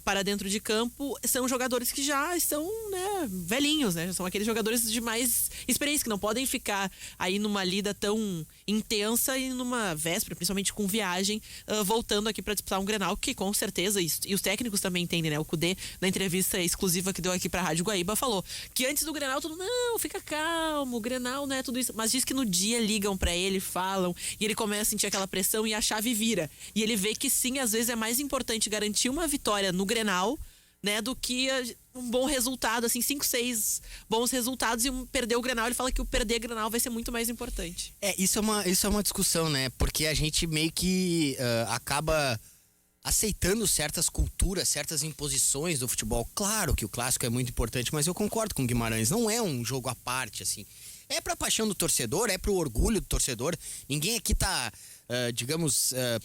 para dentro de campo, são jogadores que já estão, né, velhinhos, né? São aqueles jogadores de mais experiência, que não podem ficar aí numa lida tão intensa e numa véspera, principalmente com viagem, voltando aqui para disputar um Grenal, que com certeza, e os técnicos também entendem, né? O Cudê, na entrevista exclusiva que deu aqui pra Rádio Guaíba, falou que antes do Grenal, não, fica calmo, o Grenal não é tudo isso, mas diz que no dia ligam para ele, falam, e ele começa a sentir aquela pressão e a chave vira. E ele vê que sim, às vezes é mais importante garantir uma vitória no Grenal, né, do que um bom resultado, assim, 5, 6 bons resultados e perder o Grenal. Ele fala que o perder o Grenal vai ser muito mais importante. Isso é uma discussão, né, porque a gente meio que acaba aceitando certas culturas, certas imposições do futebol. Claro que o clássico é muito importante, mas eu concordo com o Guimarães, não é um jogo à parte, assim. É pra paixão do torcedor, é pro orgulho do torcedor. Ninguém aqui tá,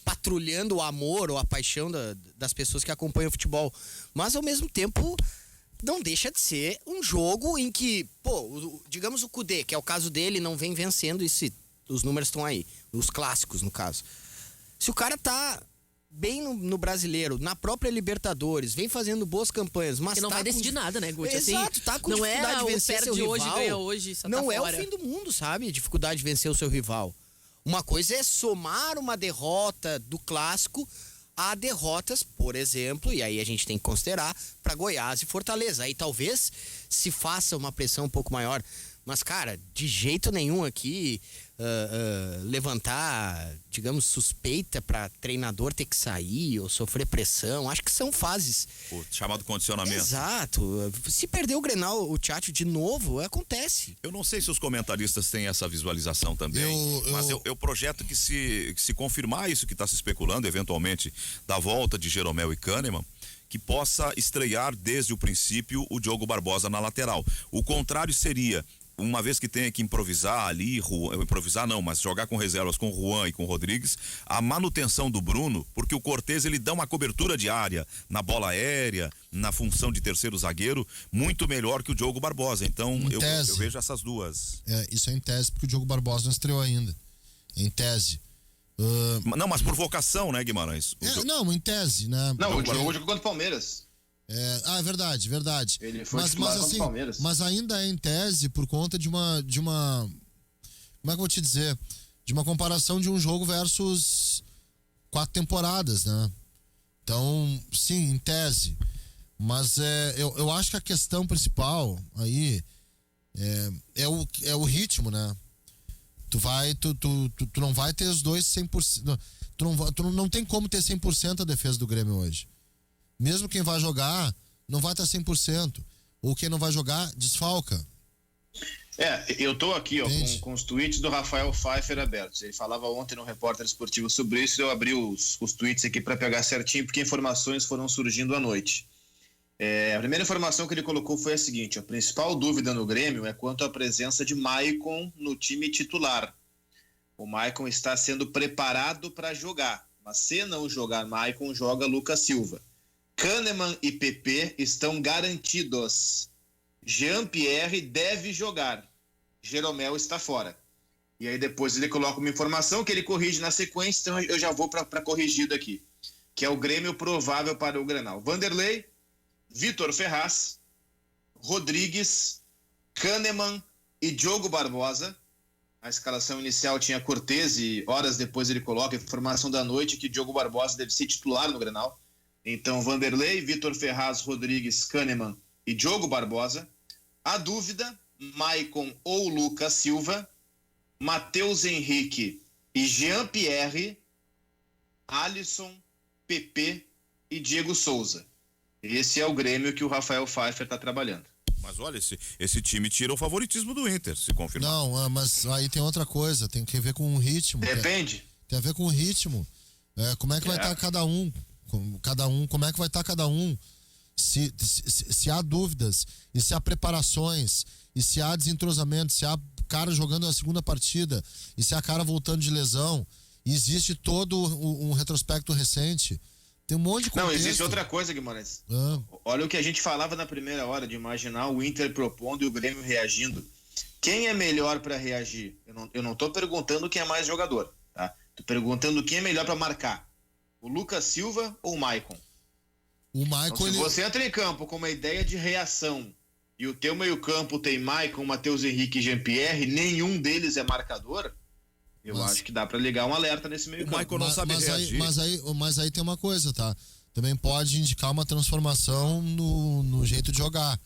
patrulhando o amor ou a paixão das pessoas que acompanham o futebol. Mas, ao mesmo tempo, não deixa de ser um jogo em que, digamos o Cudê, que é o caso dele, não vem vencendo, os números estão aí, os clássicos, no caso. Se o cara tá bem no Brasileiro, na própria Libertadores, vem fazendo boas campanhas, mas não vai decidir nada, né, Guti? Exato, assim, tá com não dificuldade de vencer seu rival. Hoje, ganha hoje, só não tá é fora. O fim do mundo, sabe? A dificuldade de vencer o seu rival. Uma coisa é somar uma derrota do clássico a derrotas, por exemplo, e aí a gente tem que considerar, para Goiás e Fortaleza. Aí talvez se faça uma pressão um pouco maior. Mas, cara, de jeito nenhum aqui levantar, digamos, suspeita para treinador ter que sair ou sofrer pressão. Acho que são fases. O chamado condicionamento. Exato. Se perder o Grenal, o Tchatcho de novo, acontece. Eu não sei se os comentaristas têm essa visualização também, mas eu projeto que se confirmar isso que está se especulando, eventualmente, da volta de Jeromel e Kahneman, que possa estrear desde o princípio o Diogo Barbosa na lateral. O contrário seria, uma vez que tenha que improvisar ali, mas jogar com reservas com Juan e com Rodrigues, a manutenção do Bruno, porque o Cortez ele dá uma cobertura de área na bola aérea, na função de terceiro zagueiro, muito melhor que o Diogo Barbosa. Então eu vejo essas duas. Isso é em tese, porque o Diogo Barbosa não estreou ainda. Em tese. Não, mas por vocação, né, Guimarães? Não, em tese, né? Não, o Diogo jogou contra o Palmeiras. É verdade. Ele foi titular contra o Palmeiras. Mas ainda é em tese por conta de uma como é que eu vou te dizer? De uma comparação de um jogo versus 4 temporadas, né? Então, sim, em tese. Mas eu acho que a questão principal aí é o ritmo, né? Tu não vai ter os dois 100%. Tu não tem como ter 100% a defesa do Grêmio hoje. Mesmo quem vai jogar, não vai estar 100%. Ou quem não vai jogar, desfalca. Eu tô aqui, ó, Entendi. com os tweets do Rafael Pfeiffer abertos. Ele falava ontem no Repórter Esportivo sobre isso, eu abri os tweets aqui para pegar certinho, porque informações foram surgindo à noite. A primeira informação que ele colocou foi a seguinte: a principal dúvida no Grêmio é quanto à presença de Maicon no time titular. O Maicon está sendo preparado para jogar, mas se não jogar Maicon, joga Lucas Silva. Kahneman e PP estão garantidos. Jean-Pierre deve jogar. Jeromel está fora. E aí depois ele coloca uma informação que ele corrige na sequência, então eu já vou para corrigido aqui, que é o Grêmio provável para o Grenal: Vanderlei, Vitor Ferraz, Rodrigues, Kahneman e Diogo Barbosa. A escalação inicial tinha Cortez e horas depois ele coloca a informação da noite que Diogo Barbosa deve ser titular no Grenal. Então Vanderlei, Vitor Ferraz, Rodrigues, Kahneman e Diogo Barbosa. A dúvida: Maicon ou Lucas Silva, Matheus Henrique e Jean-Pierre, Alisson, PP e Diego Souza. Esse é o Grêmio que o Rafael Pfeiffer está trabalhando. Mas olha, esse time tira o favoritismo do Inter, se confirmar. Não, mas aí tem outra coisa, tem que ver com o ritmo. Depende. Tem a ver com o ritmo. Como é que vai estar cada um? Como é que vai estar cada um? Se há dúvidas, e se há preparações, e se há desentrosamento, se há cara jogando a segunda partida, e se há cara voltando de lesão, e existe todo um retrospecto recente. Tem um monte de contexto. Não, existe outra coisa, Guimarães. Olha o que a gente falava na primeira hora, de imaginar o Inter propondo e o Grêmio reagindo. Quem é melhor para reagir? Eu não tô perguntando quem é mais jogador, tá? Tô perguntando quem é melhor para marcar. O Lucas Silva ou o Maicon? O Maicon, Então, se você entra em campo com uma ideia de reação e o teu meio-campo tem Maicon, Matheus Henrique e Jean-Pierre, nenhum deles é marcador, eu acho que dá para ligar um alerta nesse meio-campo. O Maicon não sabe reagir. Mas aí tem uma coisa, tá? Também pode indicar uma transformação no jeito de jogar.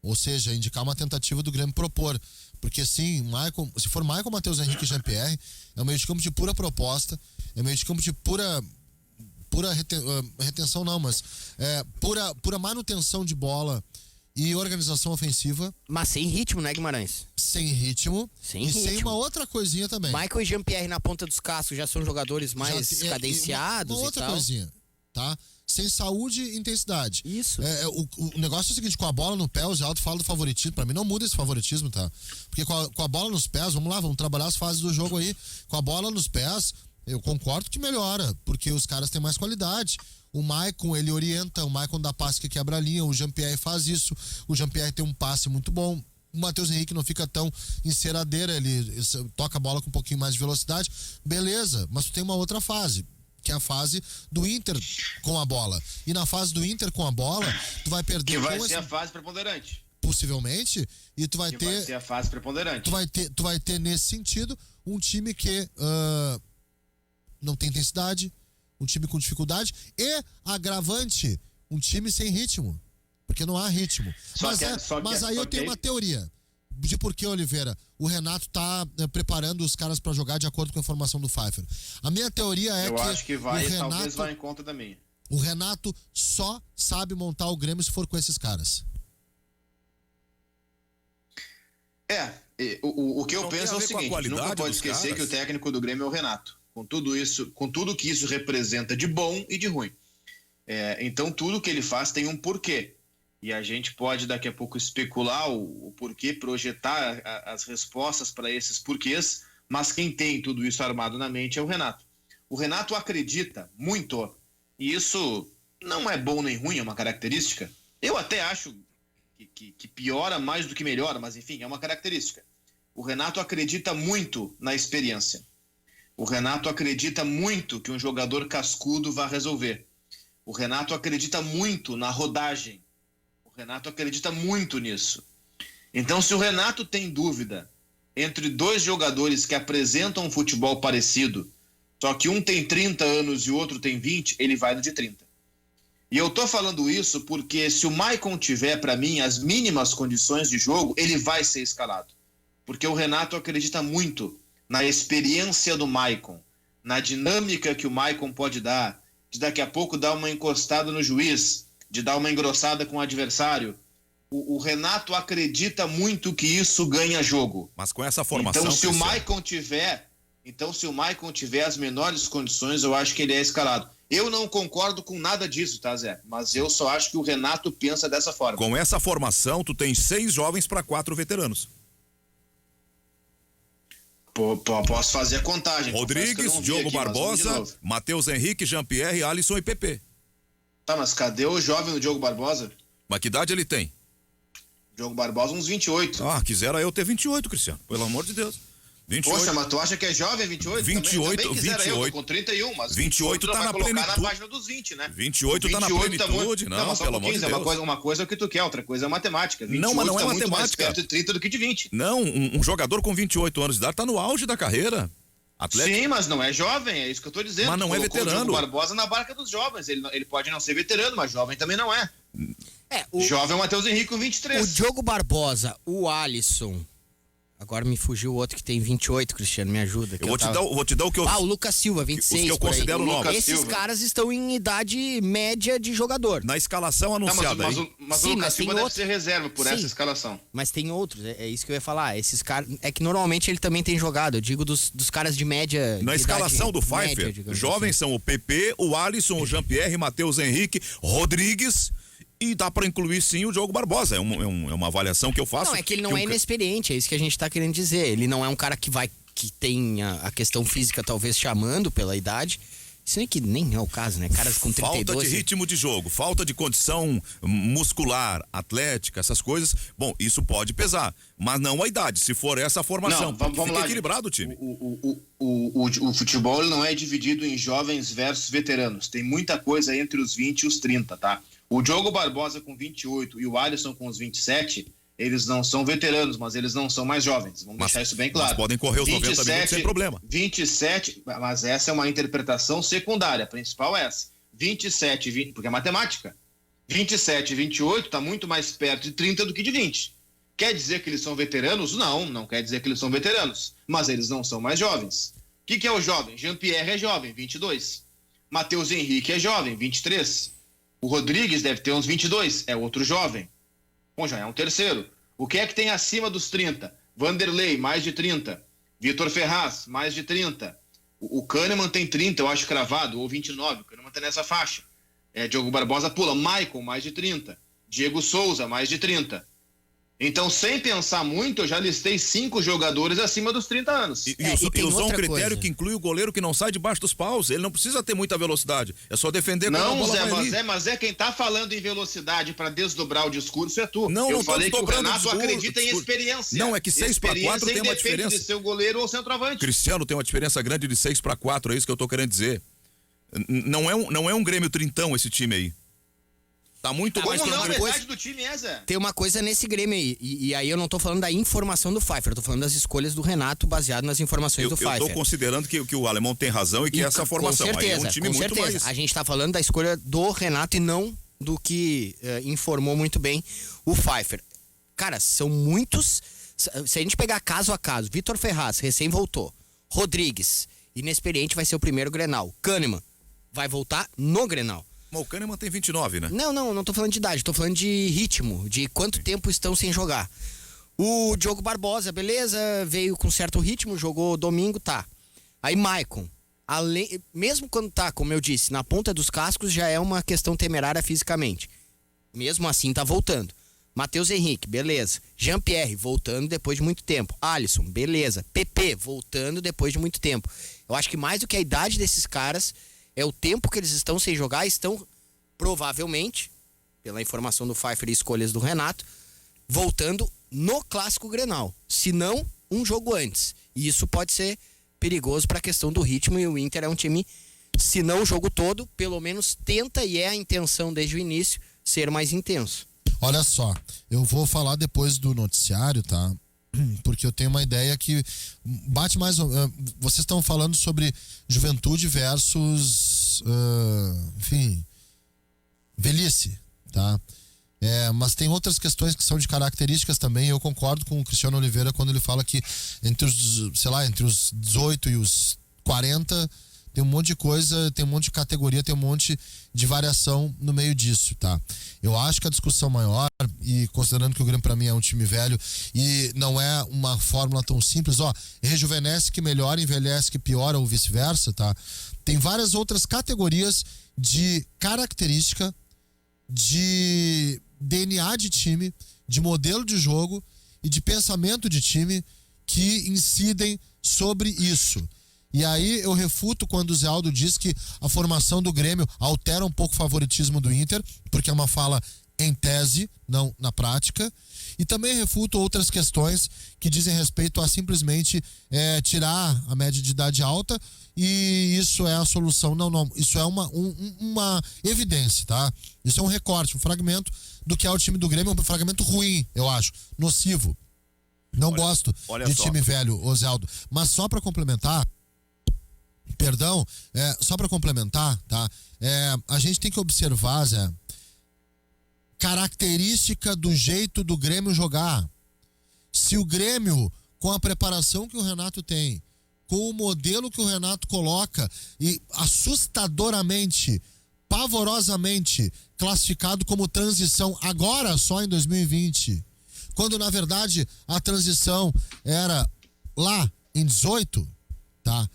Ou seja, indicar uma tentativa do Grêmio propor. Porque sim, se for Maicon, Matheus Henrique e Jean-Pierre, é um meio de campo de pura proposta, é um meio de campo de pura retenção não, mas pura manutenção de bola e organização ofensiva. Mas sem ritmo, né, Guimarães? Sem ritmo. Sem uma outra coisinha também. Michael e Jean-Pierre na ponta dos cascos já são jogadores mais cadenciados uma outra e tal. coisinha, tá? Sem saúde e intensidade. Isso. O negócio é o seguinte: com a bola no pé, o Zé Alto fala do favoritismo. Pra mim não muda esse favoritismo, tá? Porque com a bola nos pés, vamos trabalhar as fases do jogo aí. Com a bola nos pés, eu concordo que melhora, porque os caras têm mais qualidade. O Maicon, ele orienta, o Maicon dá passe que quebra a linha, o Jean-Pierre faz isso, o Jean-Pierre tem um passe muito bom, o Matheus Henrique não fica tão enceradeira, ele toca a bola com um pouquinho mais de velocidade, beleza, mas tu tem uma outra fase, que é a fase do Inter com a bola. E na fase do Inter com a bola, tu vai perder... Que vai ser a fase preponderante. Possivelmente, e tu vai ter... Vai ser a fase preponderante. Tu vai ter nesse sentido um time que não tem intensidade, um time com dificuldade e, agravante, um time sem ritmo, porque não há ritmo. Mas aí eu tenho uma teoria de por que, Oliveira, o Renato tá preparando os caras para jogar de acordo com a informação do Pfeiffer. A minha teoria é eu acho que vai, talvez vá em conta da minha. O Renato só sabe montar o Grêmio se for com esses caras. O que eu penso é o seguinte: nunca pode esquecer caras. que o técnico do Grêmio é o Renato. Com tudo que isso representa de bom e de ruim. Então tudo que ele faz tem um porquê. E a gente pode daqui a pouco especular o porquê, projetar as respostas para esses porquês, mas quem tem tudo isso armado na mente é o Renato. O Renato acredita muito, e isso não é bom nem ruim, é uma característica. Eu até acho que piora mais do que melhora, mas enfim, é uma característica. O Renato acredita muito na experiência. O Renato acredita muito que um jogador cascudo vai resolver. O Renato acredita muito na rodagem. O Renato acredita muito nisso. Então, se o Renato tem dúvida entre dois jogadores que apresentam um futebol parecido, só que um tem 30 anos e o outro tem 20, ele vai no de 30. E eu tô falando isso porque se o Maicon tiver, para mim, as mínimas condições de jogo, ele vai ser escalado. Porque o Renato acredita muito na experiência do Maicon, na dinâmica que o Maicon pode dar, de daqui a pouco dar uma encostada no juiz, de dar uma engrossada com o adversário. o Renato acredita muito que isso ganha jogo. Mas com essa formação... Então, se o Maicon tiver as menores condições, eu acho que ele é escalado. Eu não concordo com nada disso, tá, Zé? Mas eu só acho que o Renato pensa dessa forma. Com essa formação, tu tem 6 jovens para 4 veteranos. Posso fazer a contagem. Rodrigues, Diogo Barbosa, Matheus Henrique, Jean-Pierre, Alisson e PP. Tá, mas cadê o jovem do Diogo Barbosa? Mas que idade ele tem? Diogo Barbosa, uns 28. Ah, quisera eu ter 28, Cristiano. Pelo amor de Deus. 28. Poxa, mas tu acha que é jovem 28? 28, também quisera 28. Eu, tô com 31, mas 28 tá na plenitude. Na página dos 20, né? 28 tá na plenitude, não, mas pelo amor de Deus. Uma coisa é o que tu quer, outra coisa é matemática. 28 não, mas não é tá matemática. Muito mais perto de 30 do que de 20. Não, um jogador com 28 anos de idade tá no auge da carreira. Atlético. Sim, mas não é jovem, é isso que eu tô dizendo. Mas não é veterano. O Diogo Barbosa na barca dos jovens. Ele pode não ser veterano, mas jovem também não é. Jovem é o Matheus Henrique com 23. O Diogo Barbosa, o Alisson. Agora me fugiu o outro que tem 28, Cristiano, me ajuda. Vou te dar o que eu... o Lucas Silva, 26. Os que eu considero novos. Esses caras estão em idade média de jogador. Na escalação anunciada aí. Mas o Lucas Silva deve ser reserva por essa escalação. Mas tem outros, é isso que eu ia falar. Esses caras, é que normalmente ele também tem jogado. Eu digo dos caras de média. Na escalação do Pfeiffer, jovens são o PP, o Alisson, o Jean-Pierre, Matheus Henrique, Rodrigues. E dá pra incluir sim o Diogo Barbosa. É uma avaliação que eu faço. Não, é que ele não é inexperiente, é isso que a gente tá querendo dizer. Ele não é um cara que tem a questão física talvez chamando pela idade. Isso é que nem é o caso, né? Caras com 32... Falta de ritmo de jogo, falta de condição muscular, atlética, essas coisas. Bom, isso pode pesar, mas não a idade, se for essa a formação. Não, vamos fica lá, equilibrado o time. O futebol ele não é dividido em jovens versus veteranos. Tem muita coisa entre os 20 e os 30, tá? O Diogo Barbosa com 28 e o Alisson com os 27, eles não são veteranos, mas eles não são mais jovens. Vamos deixar isso bem claro. Mas podem correr os 90 minutos sem problema. 27, mas essa é uma interpretação secundária. A principal é essa. 27 e 20, porque é matemática. 27 e 28 está muito mais perto de 30 do que de 20. Quer dizer que eles são veteranos? Não quer dizer que eles são veteranos. Mas eles não são mais jovens. O que é o jovem? Jean-Pierre é jovem, 22. Matheus Henrique é jovem, 23. O Rodrigues deve ter uns 22, é outro jovem. Bom, já é um terceiro. O que é que tem acima dos 30? Vanderlei, mais de 30. Vitor Ferraz, mais de 30. O Kahneman tem 30, eu acho cravado, ou 29. O Kahneman tá nessa faixa. Diogo Barbosa pula. Maicon, mais de 30. Diego Souza, mais de 30. Então, sem pensar muito, eu já listei 5 jogadores acima dos 30 anos. E usou um critério que inclui o goleiro que não sai debaixo dos paus. Ele não precisa ter muita velocidade. É só defender quando a bola vai ali. Mas quem tá falando em velocidade para desdobrar o discurso é tu. Não, eu falei que o Renato discurso, acredita em experiência. Não, é que 6-4 tem uma diferença. De ser o goleiro ou centroavante. Cristiano tem uma diferença grande de 6-4, é isso que eu tô querendo dizer. Não é um Grêmio trintão esse time aí. Tá muito mais. Como não, metade do time é, Zé? Tem uma coisa nesse Grêmio aí, e aí eu não tô falando da informação do Pfeiffer, eu tô falando das escolhas do Renato baseado nas informações do Pfeiffer. Eu tô considerando que o Alemão tem razão e que essa formação com certeza, aí é um time com muito certeza. mais... A gente tá falando da escolha do Renato e não do que informou muito bem o Pfeiffer. Cara, são muitos... Se a gente pegar caso a caso, Vitor Ferraz, recém voltou, Rodrigues, inexperiente, vai ser o primeiro Grenal. Kahneman vai voltar no Grenal. Mas o Kahneman tem 29, né? Não tô falando de idade, tô falando de ritmo, de quanto tempo estão sem jogar. O Diogo Barbosa, beleza, veio com certo ritmo, jogou domingo, tá. Aí Maicon, mesmo quando tá, como eu disse, na ponta dos cascos, já é uma questão temerária fisicamente. Mesmo assim tá voltando. Matheus Henrique, beleza. Jean-Pierre, voltando depois de muito tempo. Alisson, beleza. PP, voltando depois de muito tempo. Eu acho que mais do que a idade desses caras... É o tempo que eles estão sem jogar, estão provavelmente, pela informação do Pfeiffer e escolhas do Renato, voltando no Clássico Grenal. Se não, um jogo antes. E isso pode ser perigoso para a questão do ritmo, e o Inter é um time, se não o jogo todo, pelo menos tenta, e é a intenção desde o início, ser mais intenso. Olha só, eu vou falar depois do noticiário, tá? Porque eu tenho uma ideia que bate mais... Vocês estão falando sobre juventude versus, enfim, velhice, tá? Mas tem outras questões que são de características também. Eu concordo com o Cristiano Oliveira quando ele fala que entre os 18 e os 40 tem um monte de coisa, tem um monte de categoria, tem um monte de variação no meio disso, tá? Eu acho que a discussão maior, e considerando que o Grêmio pra mim é um time velho e não é uma fórmula tão simples, rejuvenesce que melhora, envelhece que piora ou vice-versa, tá? Tem várias outras categorias de característica, de DNA de time, de modelo de jogo e de pensamento de time que incidem sobre isso. E aí eu refuto quando o Zé Aldo diz que a formação do Grêmio altera um pouco o favoritismo do Inter, porque é uma fala em tese, não na prática. E também refuto outras questões que dizem respeito a simplesmente tirar a média de idade alta e isso é a solução. Não, isso é uma evidência, tá? Isso é um recorte, um fragmento do que é o time do Grêmio, um fragmento ruim, eu acho, nocivo. Não gosto de time velho, Osvaldo. Mas só para complementar, tá? A gente tem que observar, Zé, característica do jeito do Grêmio jogar. Se o Grêmio, com a preparação que o Renato tem, com o modelo que o Renato coloca e assustadoramente, pavorosamente classificado como transição agora só em 2020, quando na verdade a transição era lá em 18, tá?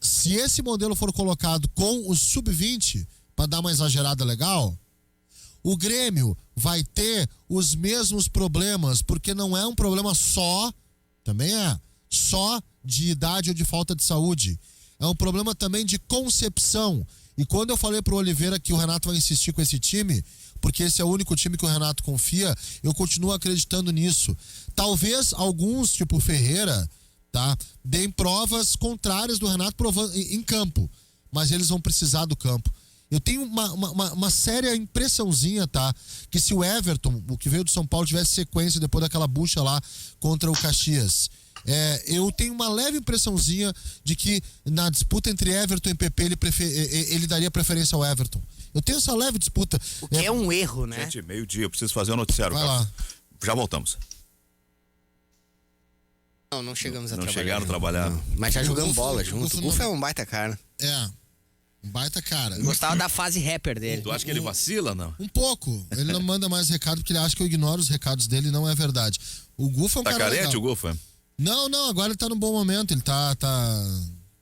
Se esse modelo for colocado com o sub-20, para dar uma exagerada legal, o Grêmio vai ter os mesmos problemas, porque não é um problema só de idade ou de falta de saúde. É um problema também de concepção. E quando eu falei pro Oliveira que o Renato vai insistir com esse time, porque esse é o único time que o Renato confia, eu continuo acreditando nisso. Talvez alguns, tipo Ferreira, tá, deem provas contrárias do Renato em campo, mas eles vão precisar do campo. Eu tenho uma séria impressãozinha, tá, que se o Everton, o que veio do São Paulo, tivesse sequência depois daquela bucha lá contra o Caxias, eu tenho uma leve impressãozinha de que na disputa entre Everton e PP ele daria preferência ao Everton. Eu tenho essa leve disputa. O que é um erro, né? Gente, meio-dia, eu preciso fazer um noticiário. Vai lá. Já voltamos. Não chegamos a não trabalhar. Chegaram a trabalhar. Não. Mas já jogamos bola junto. O Gufo não... é um baita cara. Um baita cara. Eu gostava da fase rapper dele. Tu acha que ele vacila, não? Um pouco. Ele não manda mais recado porque ele acha que eu ignoro os recados dele e não é verdade. O Gufo é um tá cara carente legal. o Gufo? Não, agora ele tá num bom momento. Ele tá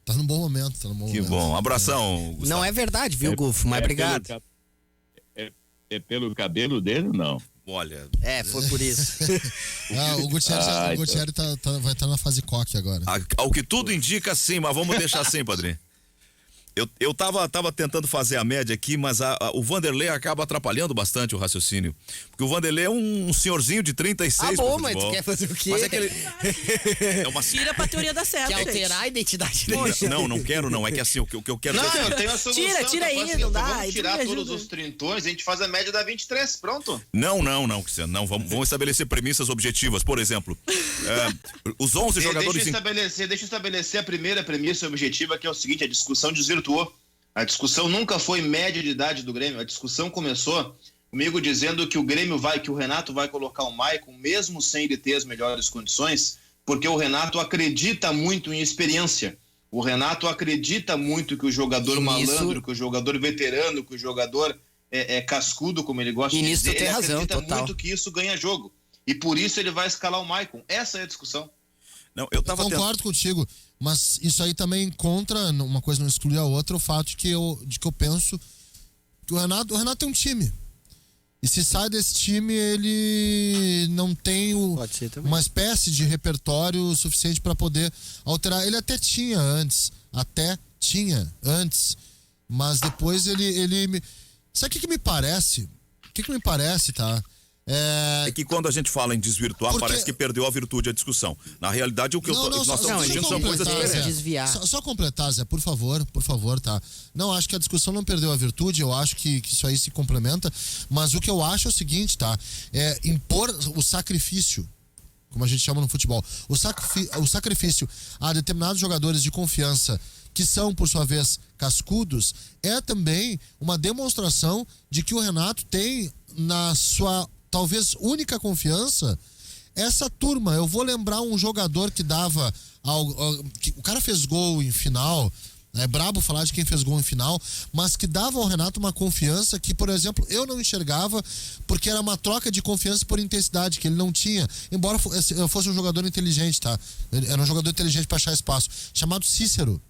num bom momento. Que momento. bom. Um abração, Gustavo. Não é verdade, viu, Gufo? Mas obrigado. É pelo cabelo dele ou não? Olha. Foi por isso. O Gutierrez vai estar na fase coque agora. Ao que tudo indica, sim, mas vamos deixar assim, padrinho. Eu tava tentando fazer a média aqui, mas o Vanderlei acaba atrapalhando bastante o raciocínio. Porque o Vanderlei é um senhorzinho de 36 bom, mas tu quer fazer o quê? Mas é que ele... Tira pra teoria da certa. Quer alterar a identidade dele? Não quero não. É que assim, o que eu quero... Não, eu tenho a solução. Tira aí, assim, não dá. Vamos tirar todos os trintões, a gente faz a média da 23, pronto. Não, Cristiano, não. Vamos estabelecer premissas objetivas. Por exemplo, os 11 jogadores... Deixa eu estabelecer a primeira premissa objetiva, que é o seguinte: a discussão desvirtuou. A discussão nunca foi média de idade do Grêmio. A discussão começou comigo dizendo que o Renato vai colocar o Maicon, mesmo sem ele ter as melhores condições, porque o Renato acredita muito em experiência. O Renato acredita muito que o jogador malandro, que o jogador veterano, que o jogador cascudo, como ele gosta de dizer, ele acredita muito que isso ganha jogo. E por isso ele vai escalar o Maicon. Essa é a discussão. Não, eu concordo contigo, mas isso aí também contra, uma coisa não exclui a outra, o fato de que eu penso que o Renato tem um time. E se sai desse time, ele não tem uma espécie de repertório suficiente para poder alterar. Ele até tinha antes, mas depois ele sabe o que me parece? O que me parece, tá? É que quando a gente fala em desvirtuar, parece que perdeu a virtude a discussão. Na realidade, o que nós estamos discutindo são coisas diferentes. Só completar, Zé, por favor, tá? Não, acho que a discussão não perdeu a virtude, eu acho que isso aí se complementa, mas o que eu acho é o seguinte, tá? Impor o sacrifício, como a gente chama no futebol, o sacrifício a determinados jogadores de confiança que são, por sua vez, cascudos, é também uma demonstração de que o Renato tem na sua talvez única confiança essa turma. Eu vou lembrar um jogador que dava o cara fez gol em final É brabo falar de quem fez gol em final, mas que dava ao Renato uma confiança que, por exemplo, eu não enxergava, porque era uma troca de confiança por intensidade que ele não tinha, embora fosse um jogador inteligente, tá? Ele era um jogador inteligente para achar espaço, chamado Cícero.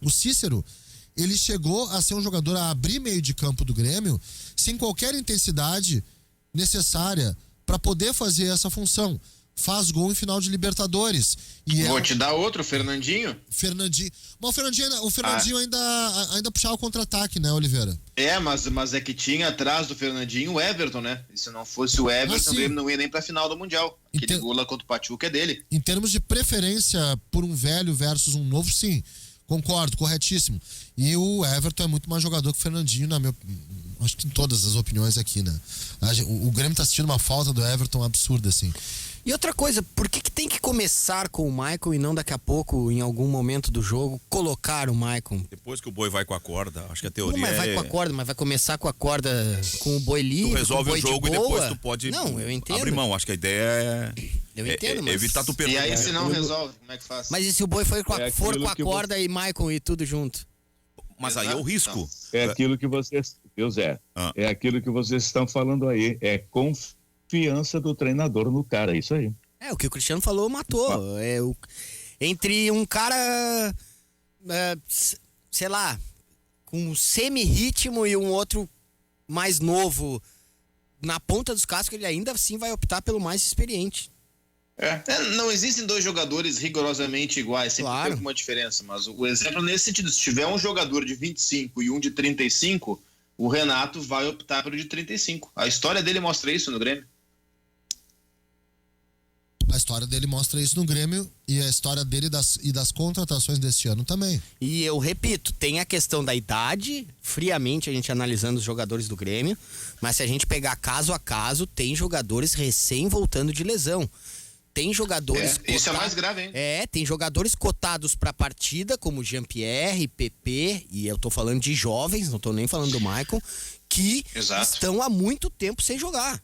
O Cícero, ele chegou a ser um jogador a abrir meio de campo do Grêmio sem qualquer intensidade necessária para poder fazer essa função. Faz gol em final de Libertadores. Vou te dar outro, Fernandinho. Mas o Fernandinho ainda puxava o contra-ataque, né, Oliveira? Mas é que tinha atrás do Fernandinho o Everton, né? E se não fosse o Everton, o Grêmio não ia nem pra final do Mundial. Aquele gol lá contra o Pachuca é dele. Em termos de preferência por um velho versus um novo, sim. Concordo, corretíssimo. E o Everton é muito mais jogador que o Fernandinho, acho que em todas as opiniões aqui, né? O Grêmio tá assistindo uma falta do Everton absurda, assim. E outra coisa, por que tem que começar com o Maicon e não daqui a pouco, em algum momento do jogo, colocar o Maicon? Depois que o boi vai com a corda, acho que a teoria mas vai com a corda, mas vai começar com a corda com o boi livre, tu resolve com o boi o jogo de e boa. depois tu pode eu entendo. abrir mão. Acho que a ideia Eu entendo, mas... evitar tu perder. E aí, se não resolve, como é que faz? Mas e se o boi for com a corda você... e Maicon e tudo junto? Mas aí é o risco. É aquilo que vocês... Zé, é aquilo que vocês estão falando aí. É confiança do treinador no cara, é isso aí. O que o Cristiano falou matou. Entre um cara, sei lá, com semi-ritmo e um outro mais novo na ponta dos cascos, ele ainda assim vai optar pelo mais experiente. Não existem dois jogadores rigorosamente iguais, sempre Claro. tem uma diferença, mas o exemplo nesse sentido, se tiver um jogador de 25 e um de 35, o Renato vai optar pelo de 35. A história dele mostra isso no Grêmio. A história dele mostra isso no Grêmio e a história dele das contratações deste ano também. E eu repito, tem a questão da idade, friamente a gente analisando os jogadores do Grêmio, mas se a gente pegar caso a caso, tem jogadores recém voltando de lesão. Tem jogadores Isso é mais grave, hein? tem jogadores cotados para a partida, como Jean-Pierre, PP, e eu tô falando de jovens, não tô nem falando do Maicon, que estão há muito tempo sem jogar.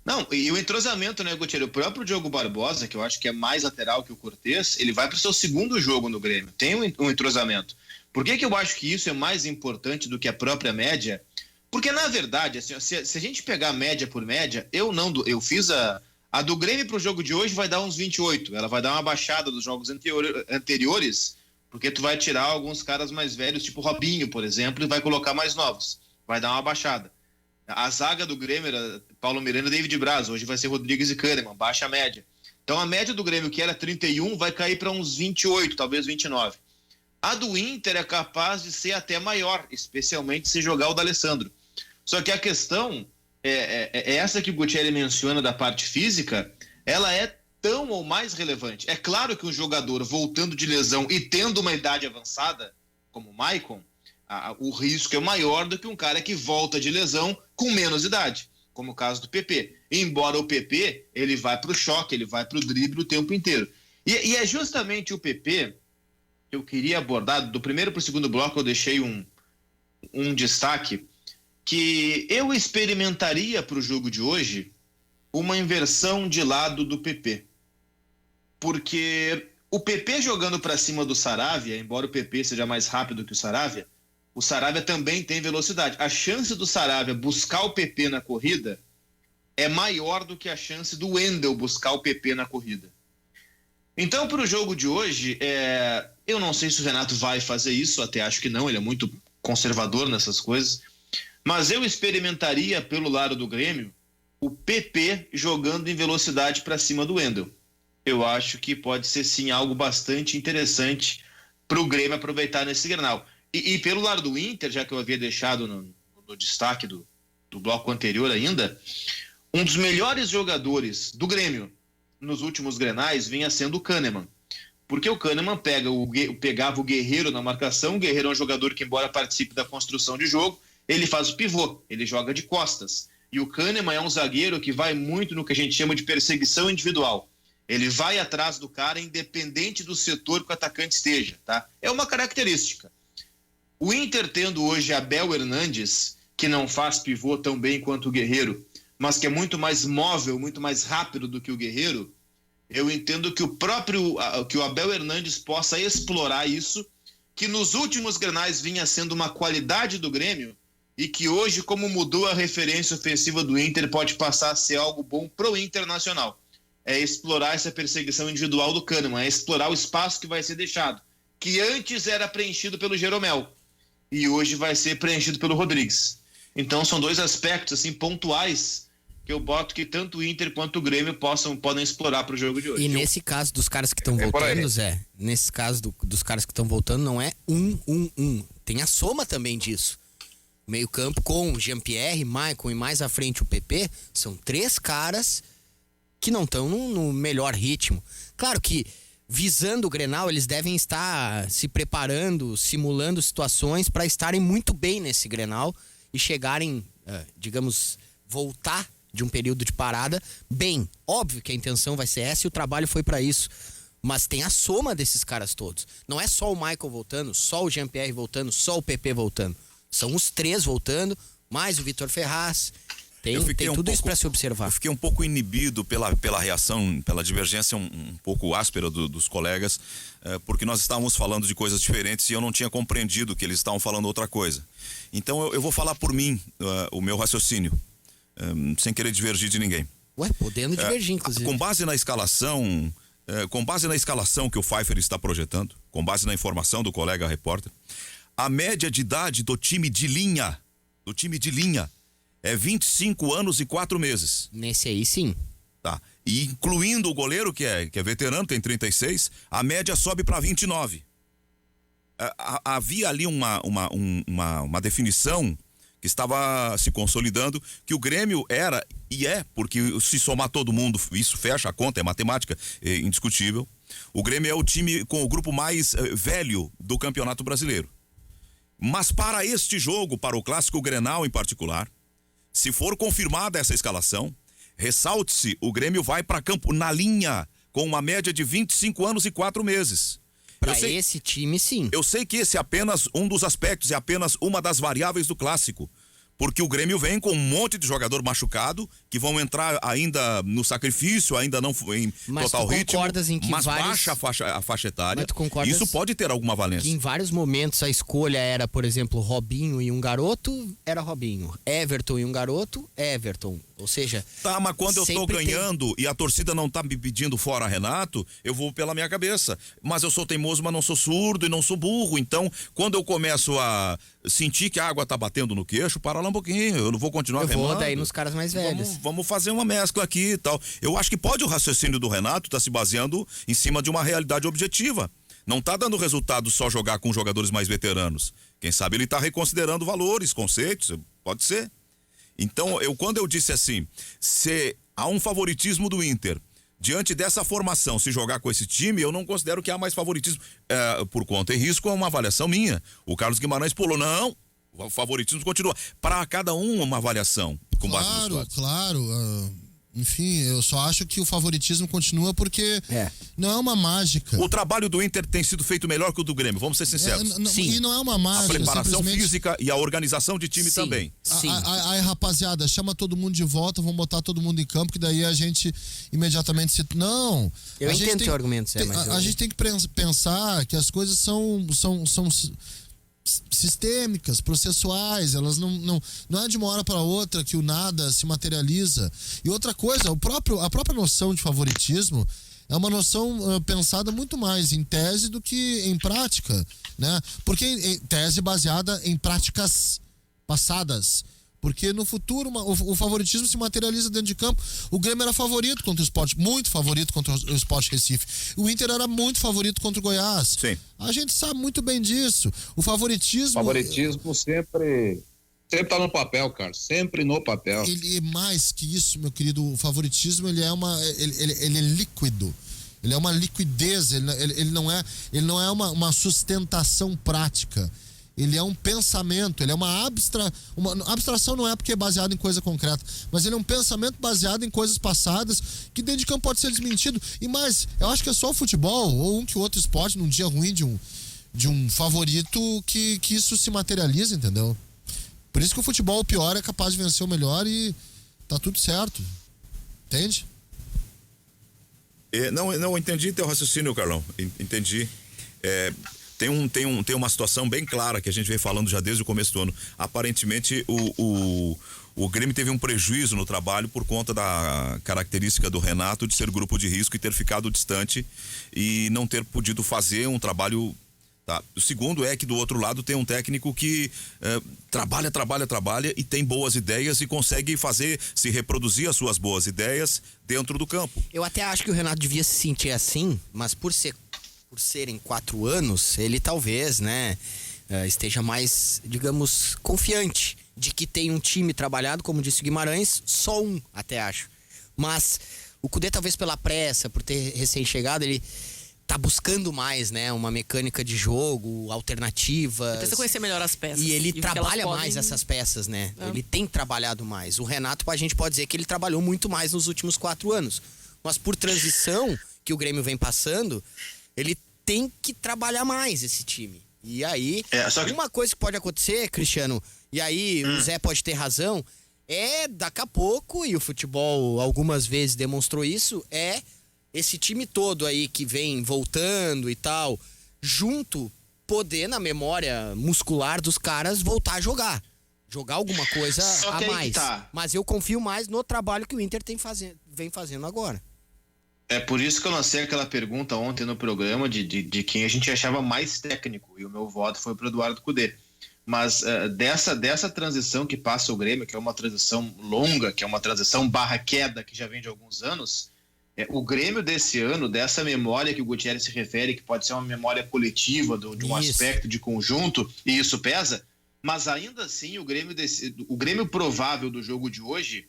Não, e o entrosamento, né, Gutierrez? O próprio Diogo Barbosa, que eu acho que é mais lateral que o Cortez, ele vai pro seu segundo jogo no Grêmio. Tem um entrosamento. Por que eu acho que isso é mais importante do que a própria média? Porque, na verdade, assim, se a gente pegar média por média, eu fiz a do Grêmio pro jogo de hoje vai dar uns 28. Ela vai dar uma baixada dos jogos anteriores, porque tu vai tirar alguns caras mais velhos, tipo Robinho, por exemplo, e vai colocar mais novos. Vai dar uma baixada. A zaga do Grêmio era Paulo Miranda e David Braz. Hoje vai ser Rodrigues e Kahneman, baixa média. Então a média do Grêmio, que era 31, vai cair para uns 28, talvez 29. A do Inter é capaz de ser até maior, especialmente se jogar o D'Alessandro. Só que a questão é essa que o Gutierrez menciona da parte física, ela é tão ou mais relevante. É claro que um jogador voltando de lesão e tendo uma idade avançada, como o Maicon, o risco é maior do que um cara que volta de lesão com menos idade, como o caso do PP. Embora o PP, ele vai para o choque, ele vai para o drible o tempo inteiro. E é justamente o PP que eu queria abordar. Do primeiro para o segundo bloco eu deixei um destaque que eu experimentaria para o jogo de hoje uma inversão de lado do PP. Porque o PP jogando para cima do Saravia, embora o PP seja mais rápido que o Saravia também tem velocidade. A chance do Saravia buscar o PP na corrida é maior do que a chance do Wendel buscar o PP na corrida. Então, para o jogo de hoje, eu não sei se o Renato vai fazer isso, até acho que não, ele é muito conservador nessas coisas, mas eu experimentaria pelo lado do Grêmio o PP jogando em velocidade para cima do Wendel. Eu acho que pode ser sim algo bastante interessante para o Grêmio aproveitar nesse Grenal. E pelo lado do Inter, já que eu havia deixado no destaque do bloco anterior ainda, um dos melhores jogadores do Grêmio nos últimos Grenais vinha sendo o Kahneman. Porque o Kahneman pegava o Guerreiro na marcação. O Guerreiro é um jogador que, embora participe da construção de jogo, ele faz o pivô, ele joga de costas. E o Kahneman é um zagueiro que vai muito no que a gente chama de perseguição individual. Ele vai atrás do cara independente do setor que o atacante esteja, tá? É uma característica. O Inter tendo hoje Abel Hernandes, que não faz pivô tão bem quanto o Guerreiro, mas que é muito mais móvel, muito mais rápido do que o Guerreiro, eu entendo que que o Abel Hernandes possa explorar isso que nos últimos Grenais vinha sendo uma qualidade do Grêmio e que hoje, como mudou a referência ofensiva do Inter, pode passar a ser algo bom pro Internacional. É explorar essa perseguição individual do Kahneman, é explorar o espaço que vai ser deixado, que antes era preenchido pelo Jeromel e hoje vai ser preenchido pelo Rodrigues. Então são dois aspectos assim pontuais que eu boto que tanto o Inter quanto o Grêmio podem explorar para o jogo de hoje. E nesse caso dos caras que estão voltando, Zé, nesse caso dos caras que estão voltando, não é um. Tem a soma também disso. Meio campo com Jean-Pierre, Maicon e mais à frente o PP, são 3 caras que não estão no melhor ritmo. Claro que visando o Grenal, eles devem estar se preparando, simulando situações para estarem muito bem nesse Grenal e chegarem, digamos, voltar de um período de parada bem. Óbvio que a intenção vai ser essa e o trabalho foi para isso. Mas tem a soma desses caras todos. Não é só o Michael voltando, só o Jean-Pierre voltando, só o PP voltando. São os 3 voltando, mais o Vitor Ferraz. Tem tudo isso para se observar. Eu fiquei um pouco inibido pela reação, pela divergência um pouco áspera dos colegas, porque nós estávamos falando de coisas diferentes e eu não tinha compreendido que eles estavam falando outra coisa. Então eu vou falar por mim, o meu raciocínio, sem querer divergir de ninguém. Ué, podendo divergir, inclusive. Com base na escalação que o Pfeiffer está projetando, com base na informação do colega repórter, a média de idade do time de linha, é 25 anos e 4 meses. Nesse aí, sim. Tá. E incluindo o goleiro, que é veterano, tem 36, a média sobe para 29. Havia ali uma definição que estava se consolidando, que o Grêmio era, e é, porque se somar todo mundo, isso fecha a conta, é matemática, é indiscutível. O Grêmio é o time com o grupo mais velho do Campeonato Brasileiro. Mas para este jogo, para o Clássico Grenal em particular, se for confirmada essa escalação, ressalte-se, o Grêmio vai para campo na linha, com uma média de 25 anos e 4 meses. Para esse time, sim. Eu sei que esse é apenas um dos aspectos, é apenas uma das variáveis do clássico. Porque o Grêmio vem com um monte de jogador machucado, que vão entrar ainda no sacrifício, ainda não em mas total ritmo, em que mas baixa a faixa etária. Mas tu concordas isso pode ter alguma valência. Que em vários momentos a escolha era, por exemplo, Robinho e um garoto, era Robinho. Everton e um garoto, Everton. Ou seja... Tá, mas quando eu tô ganhando e a torcida não tá me pedindo fora Renato, eu vou pela minha cabeça. Mas eu sou teimoso, mas não sou surdo e não sou burro. Então, quando eu começo a sentir que a água tá batendo no queixo, para lá um pouquinho, eu não vou continuar remando. Eu vou daí nos caras mais velhos. Vamos fazer uma mescla aqui e tal. Eu acho que pode o raciocínio do Renato tá se baseando em cima de uma realidade objetiva. Não tá dando resultado só jogar com jogadores mais veteranos. Quem sabe ele tá reconsiderando valores, conceitos, pode ser. Então, quando eu disse assim, se há um favoritismo do Inter, diante dessa formação, se jogar com esse time, eu não considero que há mais favoritismo. Por conta e risco, é uma avaliação minha. O Carlos Guimarães pulou, não, o favoritismo continua. Para cada um, uma avaliação. Com base nos fatos. Claro. Enfim, eu só acho que o favoritismo continua porque não é uma mágica. O trabalho do Inter tem sido feito melhor que o do Grêmio, vamos ser sinceros. Sim. E não é uma mágica. A preparação física e a organização de time também. Sim. Aí, rapaziada, chama todo mundo de volta, vamos botar todo mundo em campo, que daí a gente imediatamente se... Não. Eu entendo o teu argumento, Zé, mas a gente tem que pensar que as coisas são sistêmicas, processuais, elas não é de uma hora para outra que o nada se materializa. E outra coisa, a própria noção de favoritismo é uma noção pensada muito mais em tese do que em prática, né? Porque em tese baseada em práticas passadas. Porque no futuro o favoritismo se materializa dentro de campo. O Grêmio era favorito contra o Sport, muito favorito contra o Sport Recife. O Inter era muito favorito contra o Goiás. Sim. A gente sabe muito bem disso. O favoritismo sempre tá no papel, cara. Sempre no papel. Ele é mais que isso, meu querido. O favoritismo, ele é líquido. Ele é uma liquidez. Ele não é uma sustentação prática. Ele é um pensamento, ele é uma abstração, não é porque é baseado em coisa concreta, mas ele é um pensamento baseado em coisas passadas que dentro de campo pode ser desmentido. E mais, eu acho que é só o futebol ou um que outro esporte num dia ruim de um favorito que isso se materializa, entendeu? Por isso que o futebol, o pior, é capaz de vencer o melhor e tá tudo certo. Entende? Não entendi teu raciocínio, Carlão. Entendi. Tem uma situação bem clara que a gente vem falando já desde o começo do ano. Aparentemente, o Grêmio teve um prejuízo no trabalho por conta da característica do Renato de ser grupo de risco e ter ficado distante e não ter podido fazer um trabalho. Tá. O segundo é que do outro lado tem um técnico que trabalha e tem boas ideias e consegue se reproduzir as suas boas ideias dentro do campo. Eu até acho que o Renato devia se sentir assim, mas por serem 4 anos, ele talvez, né, esteja mais, digamos, confiante de que tem um time trabalhado, como disse o Guimarães, só um, até acho. Mas o Cudê, talvez pela pressa, por ter recém-chegado, ele tá buscando mais, né, uma mecânica de jogo, alternativas. Precisa conhecer melhor as peças. E ele trabalha podem... mais essas peças, né? Ele tem trabalhado mais. O Renato, a gente pode dizer que ele trabalhou muito mais nos últimos 4 anos. Mas por transição que o Grêmio vem passando, ele tem que trabalhar mais esse time. E aí, uma coisa que pode acontecer, Cristiano, e aí o Zé pode ter razão, daqui a pouco, e o futebol algumas vezes demonstrou isso, esse time todo aí que vem voltando e tal, junto, poder na memória muscular dos caras voltar a jogar. Jogar alguma coisa a mais. Mas eu confio mais no trabalho que o Inter vem fazendo agora. É por isso que eu lancei aquela pergunta ontem no programa de quem a gente achava mais técnico, e o meu voto foi para o Eduardo Cudê. Mas dessa transição que passa o Grêmio, que é uma transição longa, que é uma transição barra-queda que já vem de alguns anos, o Grêmio desse ano, dessa memória que o Gutierrez se refere, que pode ser uma memória coletiva de um aspecto de conjunto, e isso pesa, mas ainda assim o Grêmio provável do jogo de hoje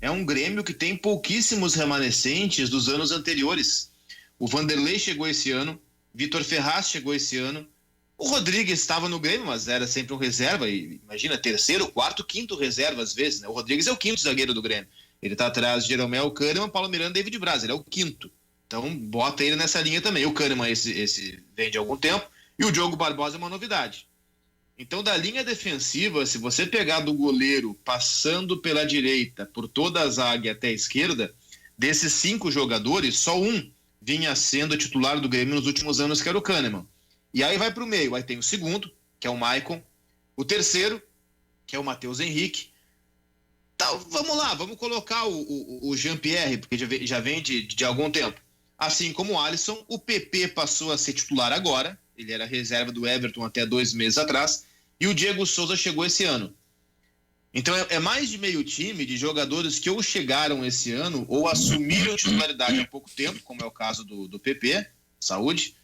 é um Grêmio que tem pouquíssimos remanescentes dos anos anteriores. O Vanderlei chegou esse ano, Vitor Ferraz chegou esse ano, o Rodrigues estava no Grêmio, mas era sempre um reserva, e imagina, 3º, 4º, 5º reserva às vezes, né? O Rodrigues é o 5º zagueiro do Grêmio. Ele tá atrás de Jeromel, Kahneman, Paulo Miranda e David Braz. Ele é o 5º. Então, bota ele nessa linha também. O Kahneman, esse vem de algum tempo. E o Diogo Barbosa é uma novidade. Então, da linha defensiva, se você pegar do goleiro, passando pela direita, por toda a zaga e até a esquerda, desses 5 jogadores, só um vinha sendo titular do Grêmio nos últimos anos, que era o Kahneman. E aí vai pro meio. Aí tem o segundo, que é o Maicon. O terceiro, que é o Matheus Henrique. Tá, vamos lá, vamos colocar o Jean-Pierre, porque já vem de algum tempo. Assim como o Alisson, o PP passou a ser titular agora, ele era reserva do Everton até 2 meses atrás, e o Diego Souza chegou esse ano. Então é mais de meio time de jogadores que ou chegaram esse ano ou assumiram titularidade há pouco tempo, como é o caso do PP, saúde,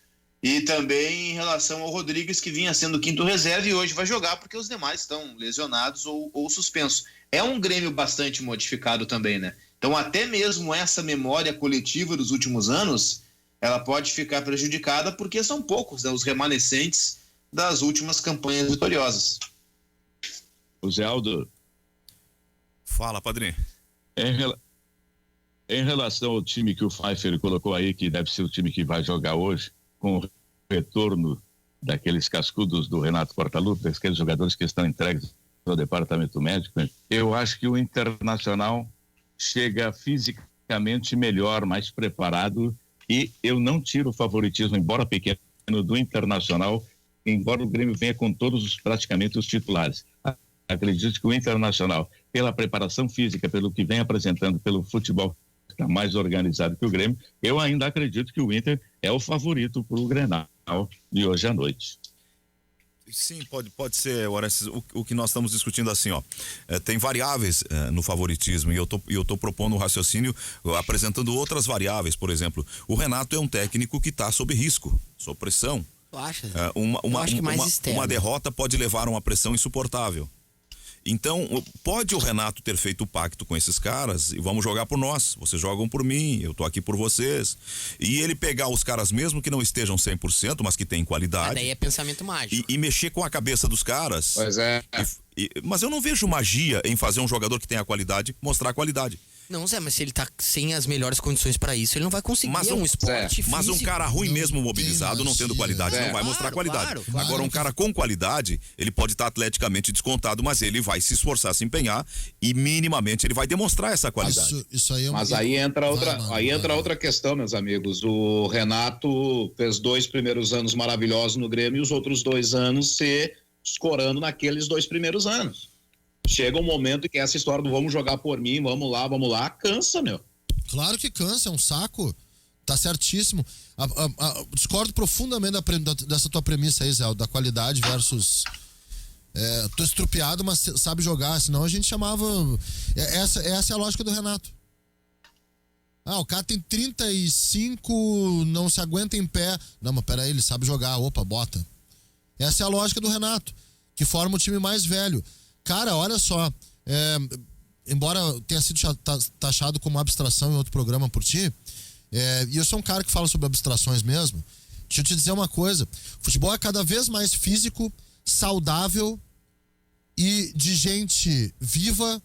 e também em relação ao Rodrigues, que vinha sendo 5º reserva e hoje vai jogar porque os demais estão lesionados ou suspensos. É um Grêmio bastante modificado também, né? Então até mesmo essa memória coletiva dos últimos anos, ela pode ficar prejudicada porque são poucos, né, os remanescentes das últimas campanhas vitoriosas. O Zé Aldo. Fala, padrinho. Em relação ao time que o Pfeiffer colocou aí, que deve ser o time que vai jogar hoje, com o retorno daqueles cascudos do Renato Portaluppi, aqueles jogadores que estão entregues ao departamento médico, eu acho que o Internacional chega fisicamente melhor, mais preparado, e eu não tiro o favoritismo, embora pequeno, do Internacional, embora o Grêmio venha com praticamente os titulares. Acredito que o Internacional, pela preparação física, pelo que vem apresentando, pelo futebol que está mais organizado que o Grêmio, eu ainda acredito que o Inter é o favorito para o Grenal de hoje à noite. Sim, pode ser, Orestes. O que nós estamos discutindo assim, ó, tem variáveis no favoritismo e eu tô propondo um raciocínio apresentando outras variáveis. Por exemplo, o Renato é um técnico que está sob risco, sob pressão. Tu acha? Eu acho que mais externo. Uma derrota pode levar a uma pressão insuportável. Então, pode o Renato ter feito o pacto com esses caras e vamos jogar por nós, vocês jogam por mim, eu tô aqui por vocês. E ele pegar os caras mesmo que não estejam 100%, mas que têm qualidade. Daí é pensamento mágico. E mexer com a cabeça dos caras. Pois é. Mas eu não vejo magia em fazer um jogador que tenha qualidade mostrar a qualidade. Não, Zé, mas se ele tá sem as melhores condições pra isso, ele não vai conseguir. Mas É um esporte físico. Mas um cara ruim Não mesmo tem mobilizado, não tendo magia. qualidade, não vai mostrar qualidade. Agora, um cara com qualidade, ele pode estar atleticamente descontado, mas ele vai se esforçar, se empenhar e minimamente ele vai demonstrar essa qualidade. Isso aí é Mas aí entra outra questão, meus amigos. O Renato fez 2 primeiros anos maravilhosos no Grêmio e os outros 2 anos se escorando naqueles 2 primeiros anos. Chega um momento que essa história do vamos jogar por mim, vamos lá, cansa, meu. Claro que cansa, é um saco. Tá certíssimo. Discordo profundamente dessa tua premissa aí, Zé, da qualidade versus... tô estrupiado, mas sabe jogar, senão a gente chamava... Essa é a lógica do Renato. O cara tem 35, não se aguenta em pé. Não, mas peraí, ele sabe jogar, opa, bota. Essa é a lógica do Renato, que forma o time mais velho. Cara, olha só, embora tenha sido taxado como abstração em outro programa por ti, e eu sou um cara que fala sobre abstrações mesmo, deixa eu te dizer uma coisa, futebol é cada vez mais físico, saudável e de gente viva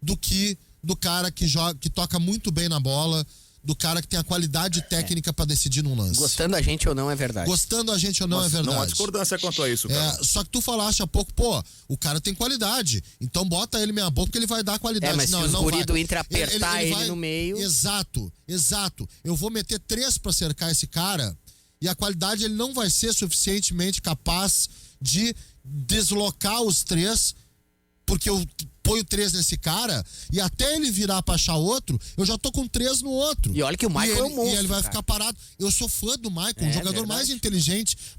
do que do cara que joga, que toca muito bem na bola, do cara que tem a qualidade técnica pra decidir num lance. Gostando a gente ou não é verdade. Gostando a gente ou não é verdade. Não há discordância quanto a isso, cara. Só que tu falaste há pouco, o cara tem qualidade, então bota ele meia boca que ele vai dar qualidade. Mas não, se os não guri vai. do Inter apertar ele vai... no meio... Exato. Eu vou meter 3 pra cercar esse cara e a qualidade ele não vai ser suficientemente capaz de deslocar os 3, porque eu ponho 3 nesse cara e até ele virar pra achar outro, eu já tô com 3 no outro. E olha que o Michael é um monstro. E ele vai cara. ficar parado. Eu sou fã do Michael, um jogador verdade.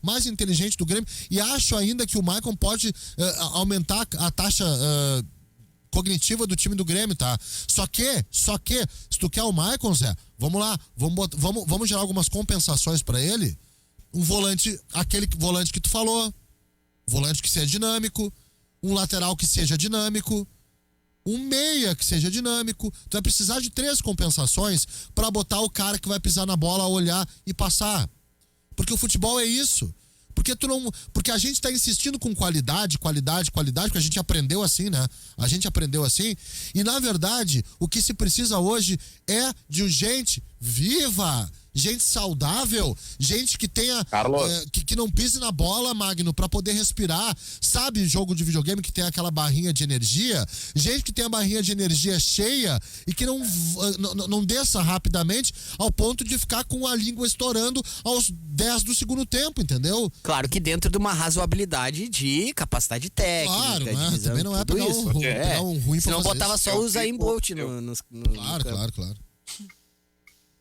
mais inteligente do Grêmio, e acho ainda que o Michael pode aumentar a taxa cognitiva do time do Grêmio, tá? Só que, se tu quer o Michael, Zé, vamos lá, vamos gerar algumas compensações pra ele. Um volante, aquele volante que tu falou, volante que seja dinâmico, um lateral que seja dinâmico, um meia que seja dinâmico. Tu vai precisar de 3 compensações para botar o cara que vai pisar na bola, olhar e passar. Porque o futebol é isso. Porque a gente tá insistindo com qualidade, porque a gente aprendeu assim, né? A gente aprendeu assim. E na verdade, o que se precisa hoje é de gente viva, gente saudável, gente que tenha que não pise na bola, Magno, pra poder respirar. Sabe, jogo de videogame que tem aquela barrinha de energia? Gente que tem a barrinha de energia cheia e que não desça rapidamente ao ponto de ficar com a língua estourando aos 10 do segundo tempo, entendeu? Claro que dentro de uma razoabilidade de capacidade técnica. Claro, de né? visão, Também não é tudo pegar isso. pegar um ruim pra Senão fazer botava isso. só o Usain Bolt no Claro.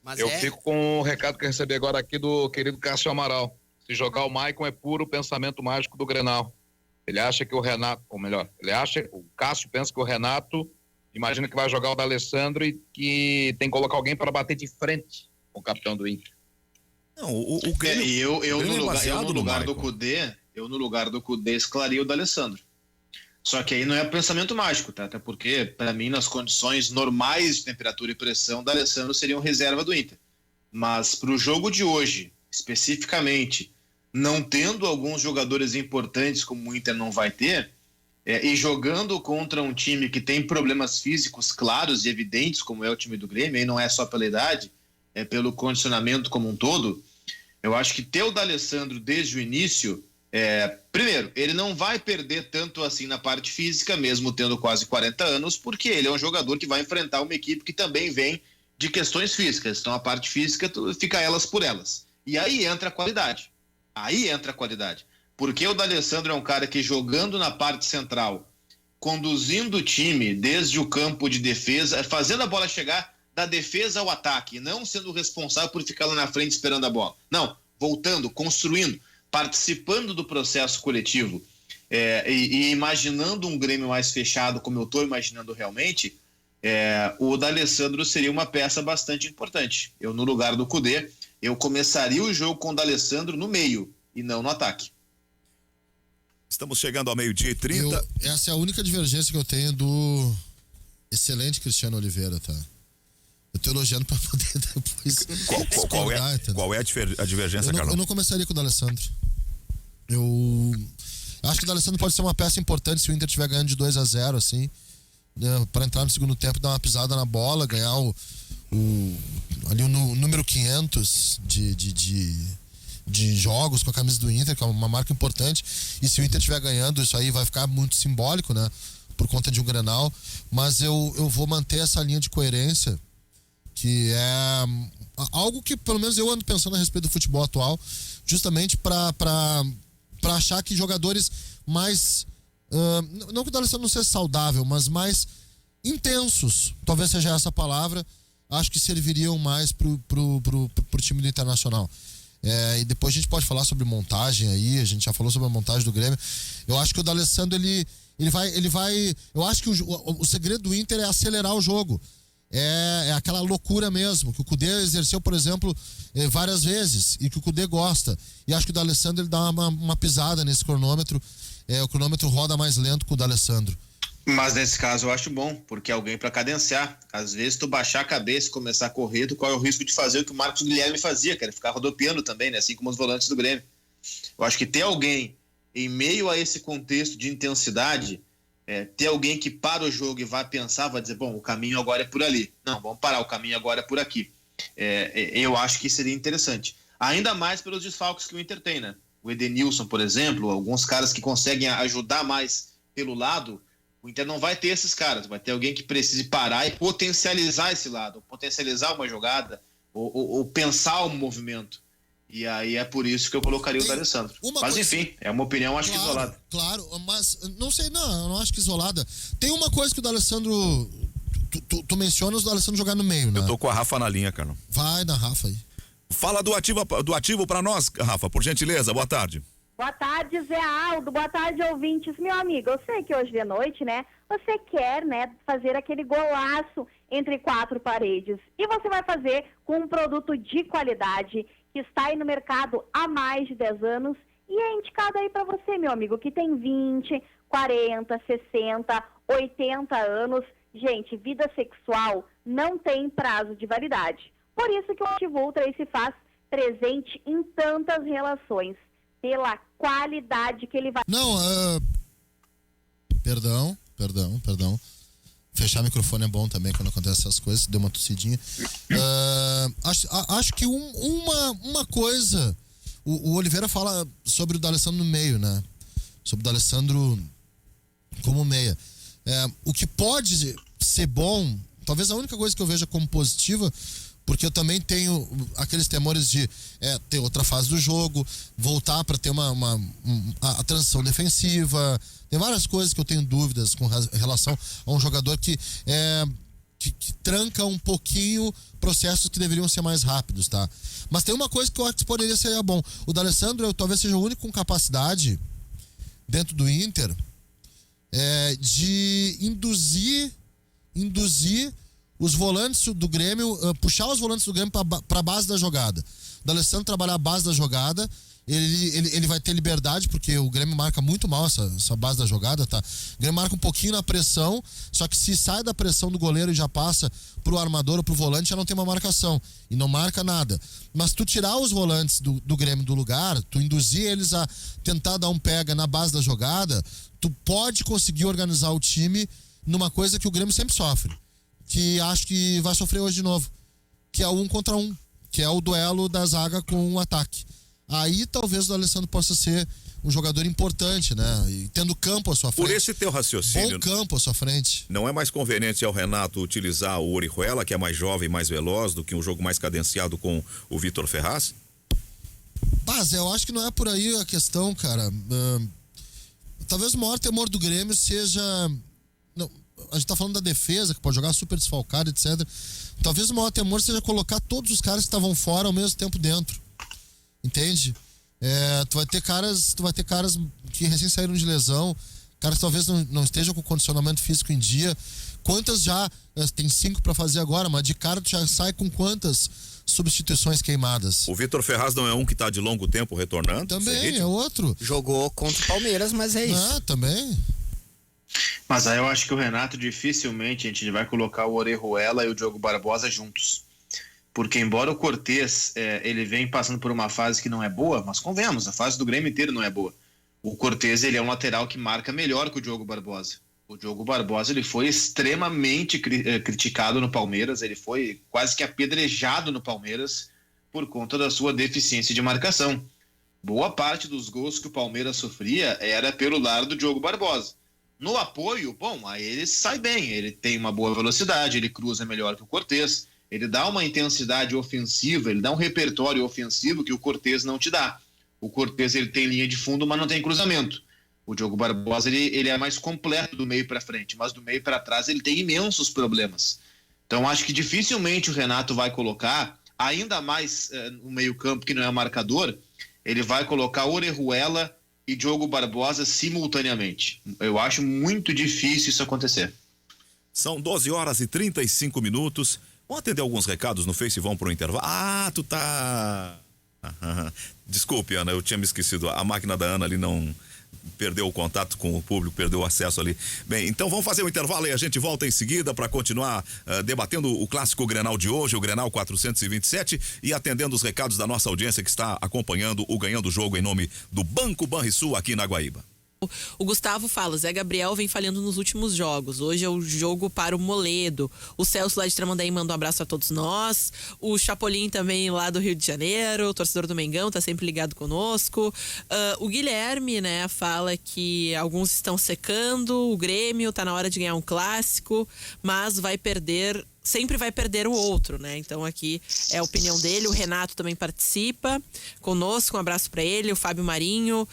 Mas Eu fico com o recado que eu recebi agora aqui do querido Cássio Amaral. Se jogar o Maicon é puro pensamento mágico do Grenal. Ele acha que o Renato, ou melhor, o Cássio pensa que o Renato imagina que vai jogar o D'Alessandro e que tem que colocar alguém para bater de frente com o capitão do Inter. Não, o Grêmio, eu no baseado lugar no do Cudê, escalaria o D'Alessandro. Só que aí não é pensamento mágico, tá? Até porque, para mim, nas condições normais de temperatura e pressão, o D'Alessandro seria um reserva do Inter. Mas para o jogo de hoje, especificamente, não tendo alguns jogadores importantes como o Inter não vai ter, e jogando contra um time que tem problemas físicos claros e evidentes, como é o time do Grêmio, e não é só pela idade, é pelo condicionamento como um todo, eu acho que ter o D'Alessandro desde o início... primeiro, ele não vai perder tanto assim na parte física, mesmo tendo quase 40 anos, porque ele é um jogador que vai enfrentar uma equipe que também vem de questões físicas. Então a parte física fica elas por elas. E aí entra a qualidade. Porque o D'Alessandro é um cara que, jogando na parte central, conduzindo o time desde o campo de defesa, fazendo a bola chegar da defesa ao ataque, não sendo responsável por ficar lá na frente esperando a bola. Não, voltando, construindo, participando do processo coletivo, e imaginando um Grêmio mais fechado, como eu estou imaginando realmente, o D'Alessandro seria uma peça bastante importante. Eu, no lugar do Cudê, eu começaria o jogo com o D'Alessandro no meio e não no ataque. Estamos chegando ao 12h30. Essa é a única divergência que eu tenho do excelente Cristiano Oliveira, tá? Eu tô elogiando pra poder depois Qual é a divergência, Carlão? Eu não começaria com o D'Alessandro. Eu acho que o D'Alessandro pode ser uma peça importante se o Inter estiver ganhando de 2-0, assim. para entrar no segundo tempo, dar uma pisada na bola, ganhar ali o número 500 de jogos com a camisa do Inter, que é uma marca importante. E se o Inter estiver ganhando, isso aí vai ficar muito simbólico, né? Por conta de um Grenal. Mas eu vou manter essa linha de coerência, que é algo que pelo menos eu ando pensando a respeito do futebol atual, justamente para achar que jogadores mais não que o D'Alessandro não seja saudável, mas mais intensos, talvez seja essa a palavra, acho que serviriam mais pro time do Internacional. E depois a gente pode falar sobre montagem aí, a gente já falou sobre a montagem do Grêmio. Eu acho que o D'Alessandro ele vai, eu acho que o segredo do Inter é acelerar o jogo. É aquela loucura mesmo, que o Kudê exerceu, por exemplo, várias vezes, e que o Kudê gosta. E acho que o D'Alessandro ele dá uma pisada nesse cronômetro. O cronômetro roda mais lento com o D'Alessandro. Mas nesse caso eu acho bom, porque é alguém para cadenciar. Às vezes tu baixar a cabeça e começar a correr, tu corre o risco de fazer o que o Marcos Guilherme fazia, que era ficar rodopiando também, né? Assim como os volantes do Grêmio. Eu acho que ter alguém em meio a esse contexto de intensidade, ter alguém que para o jogo e vai pensar, vai dizer, bom, o caminho agora é por ali. Não, vamos parar, o caminho agora é por aqui. Eu acho que seria interessante. Ainda mais pelos desfalques que o Inter tem, né? O Edenilson, por exemplo, alguns caras que conseguem ajudar mais pelo lado, o Inter não vai ter esses caras, vai ter alguém que precise parar e potencializar esse lado, potencializar uma jogada, ou pensar um movimento. E aí é por isso que eu colocaria o D'Alessandro. Mas enfim, é uma opinião, acho que isolada. Claro, mas não sei, eu não acho que isolada. Tem uma coisa que o D'Alessandro, tu mencionas o D'Alessandro jogar no meio, né? Eu tô com a Rafa na linha, cara. Vai na Rafa aí. Fala do ativo pra nós, Rafa, por gentileza, boa tarde. Boa tarde, Zé Aldo, boa tarde, ouvintes. Meu amigo, eu sei que hoje de noite, né, você quer, né, fazer aquele golaço entre quatro paredes. E você vai fazer com um produto de qualidade que está aí no mercado há mais de 10 anos e é indicado aí para você, meu amigo, que tem 20, 40, 60, 80 anos. Gente, vida sexual não tem prazo de validade. Por isso que o Ativo Ultra se faz presente em tantas relações, pela qualidade que ele vai... Perdão. Fechar o microfone é bom também quando acontece essas coisas, deu uma tossidinha. Acho que uma coisa, o Oliveira fala sobre o D'Alessandro no meio, né? Sobre o D'Alessandro como meia. O que pode ser bom, talvez a única coisa que eu veja como positiva, porque eu também tenho aqueles temores de ter outra fase do jogo, voltar para ter a transição defensiva. Tem várias coisas que eu tenho dúvidas com relação a um jogador que tranca um pouquinho processos que deveriam ser mais rápidos, tá? Mas tem uma coisa que eu acho que poderia ser bom. O D'Alessandro talvez seja o único com capacidade dentro do Inter de induzir os volantes do Grêmio, puxar os volantes do Grêmio para a base da jogada. O D'Alessandro trabalhar a base da jogada, ele vai ter liberdade, porque o Grêmio marca muito mal essa base da jogada, tá? O Grêmio marca um pouquinho na pressão, só que se sai da pressão do goleiro e já passa pro armador ou pro volante, já não tem uma marcação e não marca nada. Mas tu tirar os volantes do Grêmio do lugar, tu induzir eles a tentar dar um pega na base da jogada, tu pode conseguir organizar o time numa coisa que o Grêmio sempre sofre, que acho que vai sofrer hoje de novo, que é o 1 contra 1, que é o duelo da zaga com o ataque. Aí talvez o D'Alessandro possa ser um jogador importante, né? E tendo campo à sua frente. Por esse teu raciocínio, bom campo à sua frente. Não é mais conveniente ao Renato utilizar o Orihuela, que é mais jovem, mais veloz, do que um jogo mais cadenciado com o Vitor Ferraz? Mas eu acho que não é por aí a questão, cara. Talvez o maior temor do Grêmio seja... Não, a gente tá falando da defesa, que pode jogar super desfalcado, etc. Talvez o maior temor seja colocar todos os caras que estavam fora ao mesmo tempo dentro. Entende? Tu vai ter caras que recém saíram de lesão, caras que talvez não estejam com condicionamento físico em dia. Quantas já, tem 5 para fazer agora, mas de cara tu já sai com quantas substituições queimadas? O Vitor Ferraz não é um que tá de longo tempo retornando? Também, é outro. Jogou contra o Palmeiras, mas é isso. Também. Mas aí eu acho que o Renato dificilmente a gente vai colocar o Orejuela e o Diogo Barbosa juntos. Porque embora o Cortez ele vem passando por uma fase que não é boa, mas convenhamos, a fase do Grêmio inteiro não é boa. O Cortez ele é um lateral que marca melhor que o Diogo Barbosa. O Diogo Barbosa, ele foi extremamente criticado no Palmeiras, ele foi quase que apedrejado no Palmeiras por conta da sua deficiência de marcação. Boa parte dos gols que o Palmeiras sofria era pelo lado do Diogo Barbosa. No apoio, bom, aí ele sai bem, ele tem uma boa velocidade, ele cruza melhor que o Cortez, ele dá uma intensidade ofensiva, ele dá um repertório ofensivo que o Cortez não te dá. O Cortez, ele tem linha de fundo, mas não tem cruzamento. O Diogo Barbosa, ele é mais completo do meio para frente, mas do meio para trás ele tem imensos problemas. Então acho que dificilmente o Renato vai colocar, ainda mais no meio campo que não é marcador, ele vai colocar Orejuela e Diogo Barbosa simultaneamente. Eu acho muito difícil isso acontecer. São 12h35. Vamos atender alguns recados no Face e vão pro intervalo. Ah, tu tá... Desculpe, Ana, eu tinha me esquecido. A máquina da Ana ali não... perdeu o contato com o público, perdeu o acesso ali. Bem, então vamos fazer um intervalo e a gente volta em seguida para continuar debatendo o clássico Grenal de hoje, o Grenal 427, e atendendo os recados da nossa audiência que está acompanhando o Ganhando o Jogo em nome do Banco Banrisul aqui na Guaíba. O Gustavo fala, Zé Gabriel vem falhando nos últimos jogos. Hoje é o jogo para o Moledo. O Celso lá de Tramandaí manda um abraço a todos nós. O Chapolin também lá do Rio de Janeiro, torcedor do Mengão, tá sempre ligado conosco. O Guilherme, né, fala que alguns estão secando, o Grêmio tá na hora de ganhar um clássico, mas vai perder... sempre vai perder o outro, né? Então aqui é a opinião dele. O Renato também participa conosco, um abraço pra ele. O Fábio Marinho,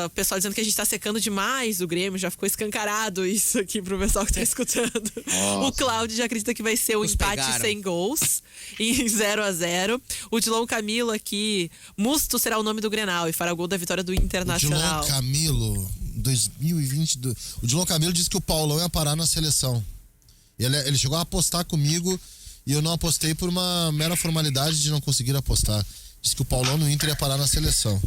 o pessoal dizendo que a gente tá secando demais o Grêmio, já ficou escancarado isso aqui pro pessoal que tá escutando. Nossa. O Cláudio já acredita que vai ser um empate sem gols, em 0-0. O Dilon Camilo aqui, Musto será o nome do Grenal e fará o gol da vitória do Internacional. O Dilon Camilo, 2022. O Dilon Camilo disse que o Paulão ia parar na seleção. Ele chegou a apostar comigo e eu não apostei por uma mera formalidade de não conseguir apostar. Disse que o Paulão no Inter ia parar na seleção.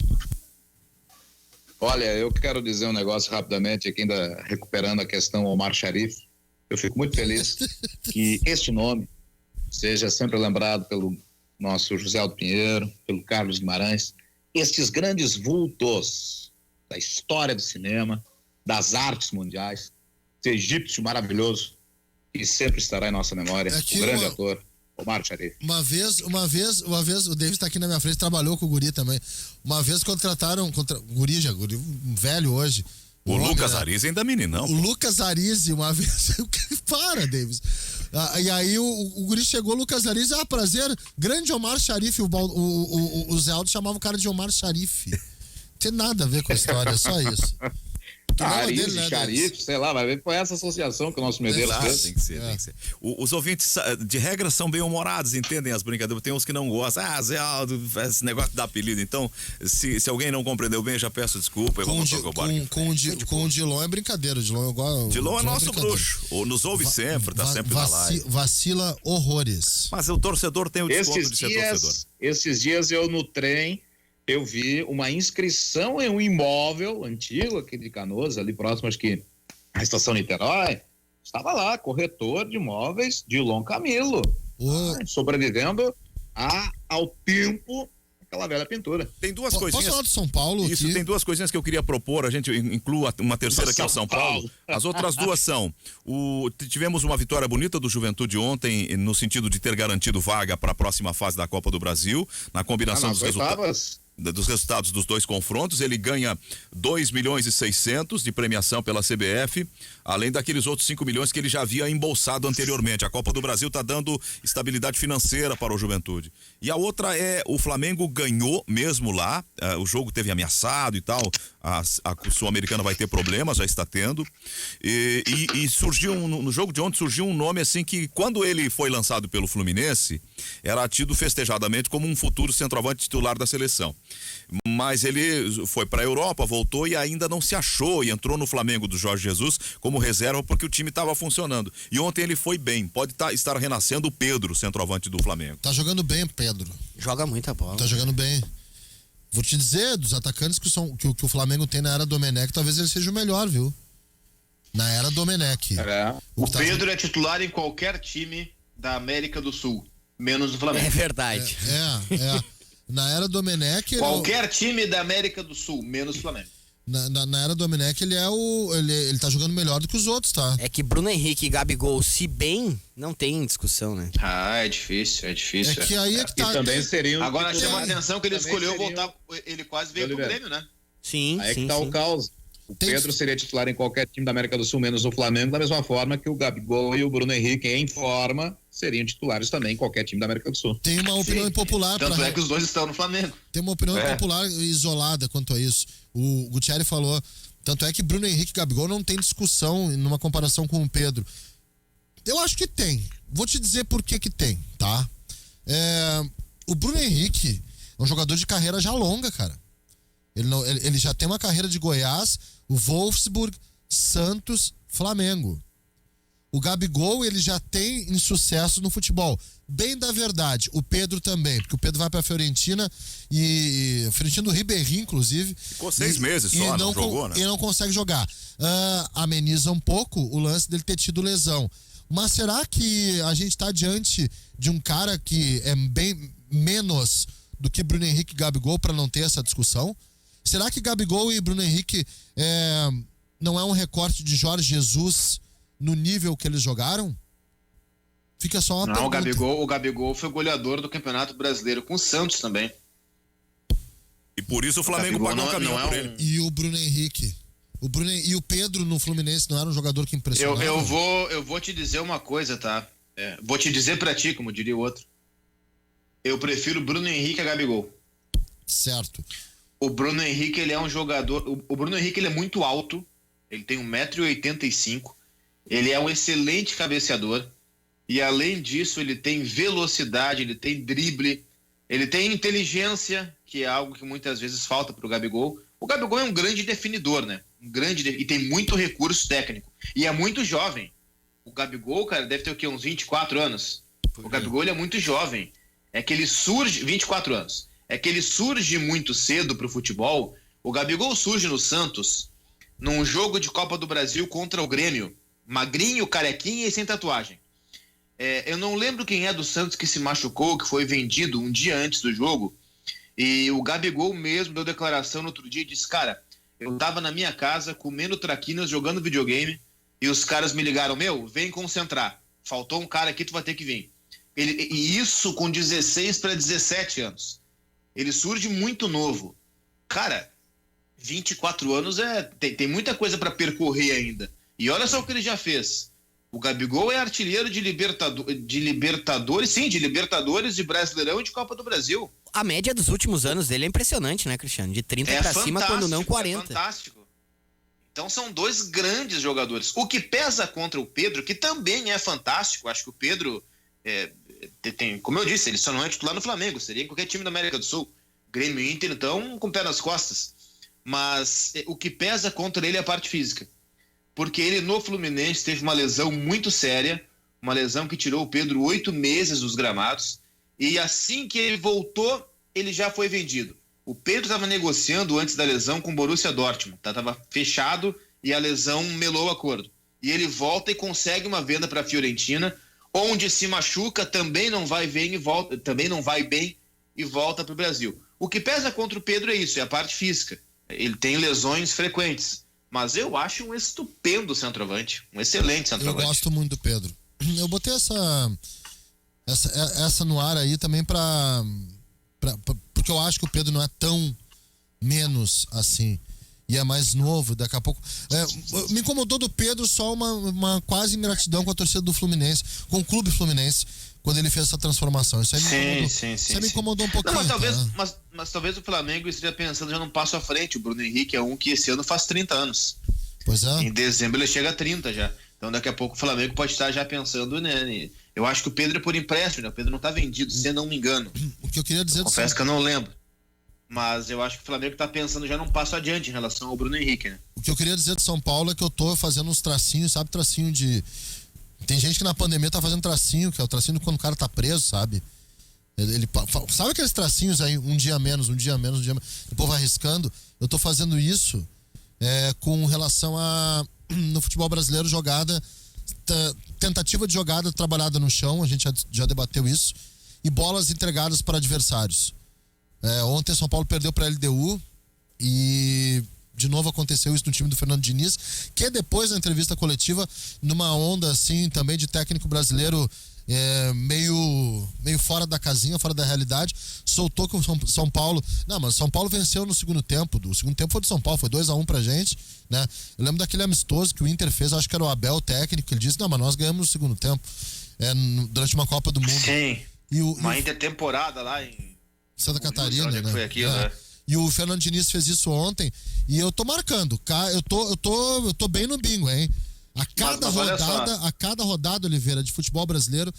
Olha, eu quero dizer um negócio rapidamente aqui, ainda recuperando a questão Omar Sharif. Eu fico muito feliz que este nome seja sempre lembrado pelo nosso José Aldo Pinheiro, pelo Carlos Guimarães. Estes grandes vultos da história do cinema, das artes mundiais, esse egípcio maravilhoso, e sempre estará em nossa memória, o grande ator Omar Sharif. Uma vez, o David está aqui na minha frente, trabalhou com o guri também. Uma vez contrataram, guri velho hoje. O Lucas Arize ainda meninão. O Lucas Arize, uma vez, para, Davis. E aí o guri chegou, o Lucas Arize, prazer, grande Omar Sharif, o Zé Aldo chamava o cara de Omar Sharif. Não tem nada a ver com a história, só isso. Arize, Sharif, sei lá, vai ver com essa associação que o nosso Medeiros fez. Tem que ser. Os ouvintes, de regra, são bem humorados, entendem as brincadeiras. Tem uns que não gostam. Zé Aldo, esse negócio de dar apelido. Então, se alguém não compreendeu bem, já peço desculpa. Com o Dilon é brincadeira. O Dilon é nosso bruxo. Nos ouve sempre, tá sempre na live. Vacila horrores. Mas o torcedor tem o desconto de ser torcedor. Esses dias eu no trem, eu vi uma inscrição em um imóvel antigo aqui de Canoas, ali próximo, acho que à estação Niterói. Estava lá, corretor de imóveis, Dilon Camilo, sobrevivendo ao tempo daquela velha pintura. Tem duas coisinhas. Posso falar de São Paulo? Isso, tem duas coisinhas que eu queria propor. A gente inclua uma terceira que é o São Paulo. As outras duas são: tivemos uma vitória bonita do Juventude ontem, no sentido de ter garantido vaga para a próxima fase da Copa do Brasil, na combinação dos resultados dos dois confrontos. Ele ganha 2.600.000 de premiação pela CBF, além daqueles outros 5 milhões que ele já havia embolsado anteriormente. A Copa do Brasil está dando estabilidade financeira para o Juventude. E a outra é, o Flamengo ganhou mesmo lá, o jogo teve ameaçado e tal, a Sul-Americana vai ter problemas, já está tendo, e surgiu, no jogo de ontem, surgiu um nome assim que, quando ele foi lançado pelo Fluminense, era tido festejadamente como um futuro centroavante titular da seleção. Mas ele foi para a Europa, voltou e ainda não se achou, e entrou no Flamengo do Jorge Jesus como reserva porque o time estava funcionando. E ontem ele foi bem, pode estar renascendo o Pedro, centroavante do Flamengo. Tá jogando bem, Pedro. Joga muita bola. Tá jogando bem. Vou te dizer, dos atacantes que o Flamengo tem na era Domenech, talvez ele seja o melhor, viu? Na era Domenech. O Pedro é titular em qualquer time da América do Sul, menos do Flamengo. É verdade. Na era Domenech... Qualquer time da América do Sul, menos o Flamengo. Na era do Domenech, ele tá jogando melhor do que os outros, tá? É que Bruno Henrique e Gabigol, se bem, não tem discussão, né? É difícil. É que aí é que tá. E também seriam. Agora chama a titulares. atenção que ele Também escolheu seriam- voltar. Ele quase veio pro Oliveira. Grêmio, né? Sim, Aí sim, que tá sim. o caos. O Pedro seria titular em qualquer time da América do Sul, menos no Flamengo, da mesma forma que o Gabigol e o Bruno Henrique, em forma, seriam titulares também em qualquer time da América do Sul. Tem uma opinião impopular Tanto é que os dois estão no Flamengo. Tem uma opinião impopular isolada quanto a isso. O Gutierrez falou, tanto é que Bruno Henrique e Gabigol não tem discussão numa comparação com o Pedro. Eu acho que tem. Vou te dizer por que tem, tá? O Bruno Henrique é um jogador de carreira já longa, cara. Ele já tem uma carreira de Goiás, o Wolfsburg, Santos, Flamengo. O Gabigol, ele já tem insucesso no futebol. Bem da verdade, o Pedro também, porque o Pedro vai pra Fiorentina e Fiorentina do Ribeirinho, inclusive. Ficou 6 meses só, não jogou, né? E não consegue jogar. Ameniza um pouco o lance dele ter tido lesão. Mas será que a gente tá diante de um cara que é bem menos do que Bruno Henrique e Gabigol para não ter essa discussão? Será que Gabigol e Bruno Henrique não é um recorte de Jorge Jesus no nível que eles jogaram? Fica só uma Não, pergunta. o Gabigol foi goleador do Campeonato Brasileiro com o Santos também. E por isso o Flamengo Gabigol pagou um caminhão não é por um- ele. E o Bruno Henrique? E o Pedro no Fluminense não era um jogador que impressionava? Eu vou te dizer uma coisa, tá? Vou te dizer pra ti, como diria o outro. Eu prefiro Bruno Henrique a Gabigol. Certo. O Bruno Henrique, ele é um jogador... O Bruno Henrique, ele é muito alto. Ele tem 1,85 m. Ele é um excelente cabeceador. E, além disso, ele tem velocidade, ele tem drible, ele tem inteligência, que é algo que muitas vezes falta pro Gabigol. O Gabigol é um grande definidor, né? E tem muito recurso técnico. E é muito jovem. O Gabigol, cara, deve ter o quê? Uns 24 anos. O Gabigol, ele é muito jovem. É que ele surge... 24 anos. É que ele surge muito cedo pro futebol. O Gabigol surge no Santos num jogo de Copa do Brasil contra o Grêmio. Magrinho, carequinha e sem tatuagem. Eu não lembro quem é do Santos que se machucou, que foi vendido um dia antes do jogo. E o Gabigol mesmo deu declaração no outro dia e disse: cara, eu tava na minha casa comendo traquinas, jogando videogame, e os caras me ligaram: meu, vem concentrar. Faltou um cara aqui, tu vai ter que vir. E isso com 16 para 17 anos. Ele surge muito novo. Cara, 24 anos tem muita coisa para percorrer ainda. E olha só o que ele já fez. O Gabigol é artilheiro de Libertadores, sim, de Libertadores, de Brasileirão e de Copa do Brasil. A média dos últimos anos dele é impressionante, né, Cristiano? De 30 pra cima, quando não 40. É fantástico. Então são dois grandes jogadores. O que pesa contra o Pedro, que também é fantástico, acho que o Pedro tem, como eu disse, ele só não é titular no Flamengo, seria em qualquer time da América do Sul. Grêmio e Inter, então, com o pé nas costas. Mas o que pesa contra ele é a parte física. Porque ele no Fluminense teve uma lesão muito séria, uma lesão que tirou o Pedro 8 meses dos gramados, e assim que ele voltou, ele já foi vendido. O Pedro estava negociando antes da lesão com o Borussia Dortmund, estava fechado e a lesão melou o acordo. E ele volta e consegue uma venda para a Fiorentina, onde se machuca, também não vai bem e volta para o Brasil. O que pesa contra o Pedro é isso, é a parte física. Ele tem lesões frequentes. Mas eu acho um estupendo centroavante, um excelente centroavante. Eu gosto muito do Pedro. Eu botei essa no ar aí também porque eu acho que o Pedro não é tão menos assim. E é mais novo, daqui a pouco. Me incomodou do Pedro só uma quase ingratidão com a torcida do Fluminense, com o clube Fluminense, quando ele fez essa transformação. Isso aí me incomodou um pouquinho. Não, tá? mas talvez o Flamengo esteja pensando já num passo à frente. O Bruno Henrique é um que esse ano faz 30 anos. Pois é. Em dezembro ele chega a 30 já. Então daqui a pouco o Flamengo pode estar já pensando, né? Eu acho que o Pedro é por empréstimo, né? O Pedro não tá vendido, se eu não me engano. O que eu queria dizer Confesso que eu não lembro. Mas eu acho que o Flamengo tá pensando já num passo adiante em relação ao Bruno Henrique, né? O que eu queria dizer de São Paulo é que eu tô fazendo uns tracinhos, sabe? Tracinho de... Tem gente que na pandemia tá fazendo tracinho, que é o tracinho quando o cara tá preso, sabe? Sabe aqueles tracinhos aí, um dia menos, depois vai arriscando? Eu tô fazendo isso com relação a, no futebol brasileiro, tentativa de jogada trabalhada no chão, a gente já debateu isso, e bolas entregadas para adversários. Ontem São Paulo perdeu para a LDU e de novo aconteceu isso no time do Fernando Diniz, que depois da entrevista coletiva, numa onda assim também de técnico brasileiro meio fora da casinha, fora da realidade, soltou que o São Paulo... Não, mas o São Paulo venceu no segundo tempo. O segundo tempo foi do São Paulo, foi 2-1 pra gente, né? Eu lembro daquele amistoso que o Inter fez, acho que era o Abel, o técnico, ele disse, não, mas nós ganhamos no segundo tempo, durante uma Copa do Mundo. Sim, uma intertemporada lá em Santa Catarina, né? Foi aquilo, né? E o Fernando Diniz fez isso ontem, e eu tô marcando, eu tô bem no bingo, hein? A cada rodada, Oliveira, de futebol brasileiro,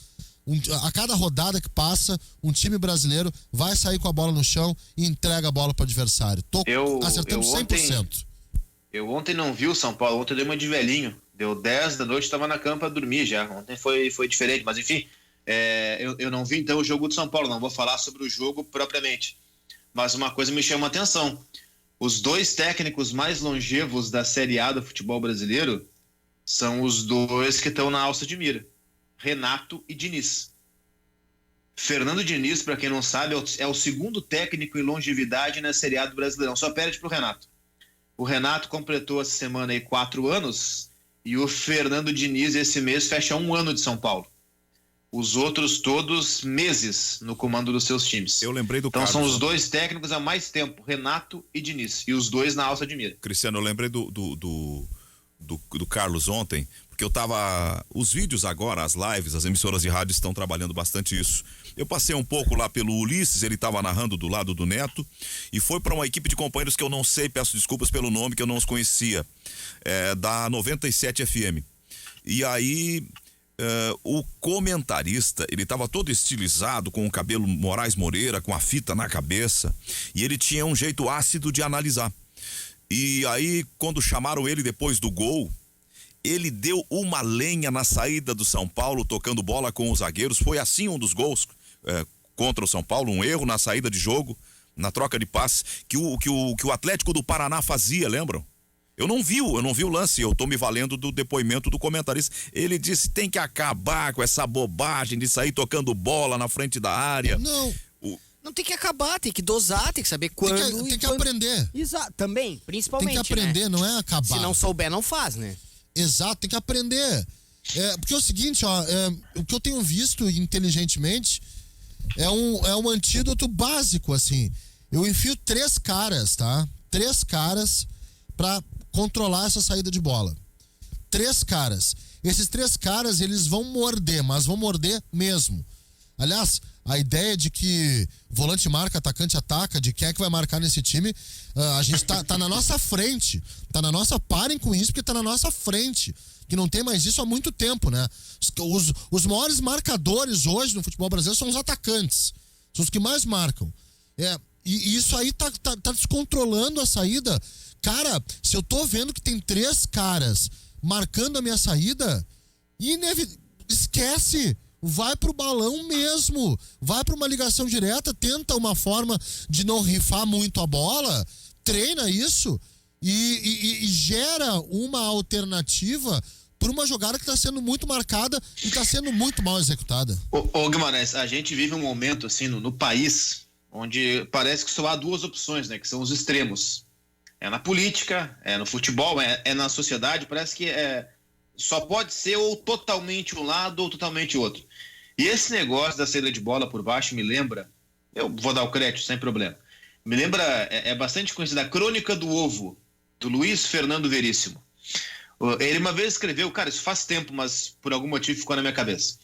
a cada rodada que passa, um time brasileiro vai sair com a bola no chão e entrega a bola pro adversário. Tô acertando 100%. Eu ontem não vi o São Paulo, ontem eu dei uma de velhinho. Deu 10 da noite, estava na cama pra dormir já. Ontem foi diferente, mas enfim, eu não vi então o jogo do São Paulo, não vou falar sobre o jogo propriamente. Mas uma coisa me chama a atenção. Os dois técnicos mais longevos da Série A do futebol brasileiro são os dois que estão na alça de mira, Renato e Diniz. Fernando Diniz, para quem não sabe, é o segundo técnico em longevidade na Série A do Brasileirão, só perde pro Renato. O Renato completou essa semana aí 4 anos e o Fernando Diniz esse mês fecha 1 ano de São Paulo. Os outros todos meses no comando dos seus times. Eu lembrei do Então Carlos. são os dois técnicos há mais tempo, Renato e Diniz, e os dois na alça de mira. Cristiano, eu lembrei do Carlos ontem, porque eu tava... Os vídeos agora, as lives, as emissoras de rádio estão trabalhando bastante isso. Eu passei um pouco lá pelo Ulisses, ele tava narrando do lado do Neto, e foi para uma equipe de companheiros que eu não sei, peço desculpas pelo nome, que eu não os conhecia, da 97 FM. E aí... o comentarista, ele tava todo estilizado, com o cabelo Moraes Moreira, com a fita na cabeça, e ele tinha um jeito ácido de analisar. E aí, quando chamaram ele depois do gol, ele deu uma lenha na saída do São Paulo, tocando bola com os zagueiros. Foi assim um dos gols contra o São Paulo, um erro na saída de jogo, na troca de passes, que o Atlético do Paraná fazia, lembram? Eu não vi o lance, eu tô me valendo do depoimento do comentarista. Ele disse, tem que acabar com essa bobagem de sair tocando bola na frente da área. Não tem que acabar, tem que dosar, tem que saber quando. Tem que aprender. Exato, também, principalmente. Tem que aprender, né? não é acabar. Se não souber, não faz, né? Exato, tem que aprender. Porque é o seguinte, o que eu tenho visto inteligentemente é um antídoto básico, assim. Eu enfio 3 caras, tá? 3 caras pra controlar essa saída de bola. 3 caras. Esses 3 caras, eles vão morder, mas vão morder mesmo. Aliás, a ideia de que volante marca, atacante ataca, de quem é que vai marcar nesse time, a gente tá na nossa frente. Parem com isso, porque tá na nossa frente. Que não tem mais isso há muito tempo, né? Os maiores marcadores hoje no futebol brasileiro são os atacantes. São os que mais marcam. E isso aí tá descontrolando a saída. Cara, se eu tô vendo que tem 3 caras marcando a minha saída, esquece, vai pro balão mesmo, vai pra uma ligação direta, tenta uma forma de não rifar muito a bola, treina isso e gera uma alternativa por uma jogada que tá sendo muito marcada e tá sendo muito mal executada. Ô Guimarães, a gente vive um momento assim no país onde parece que só há 2 opções, né, que são os extremos. É na política, é no futebol, é na sociedade, parece que só pode ser ou totalmente um lado ou totalmente outro. E esse negócio da saída de bola por baixo me lembra, eu vou dar o crédito sem problema, me lembra, é bastante conhecida a Crônica do Ovo, do Luiz Fernando Veríssimo. Ele uma vez escreveu, cara, isso faz tempo, mas por algum motivo ficou na minha cabeça.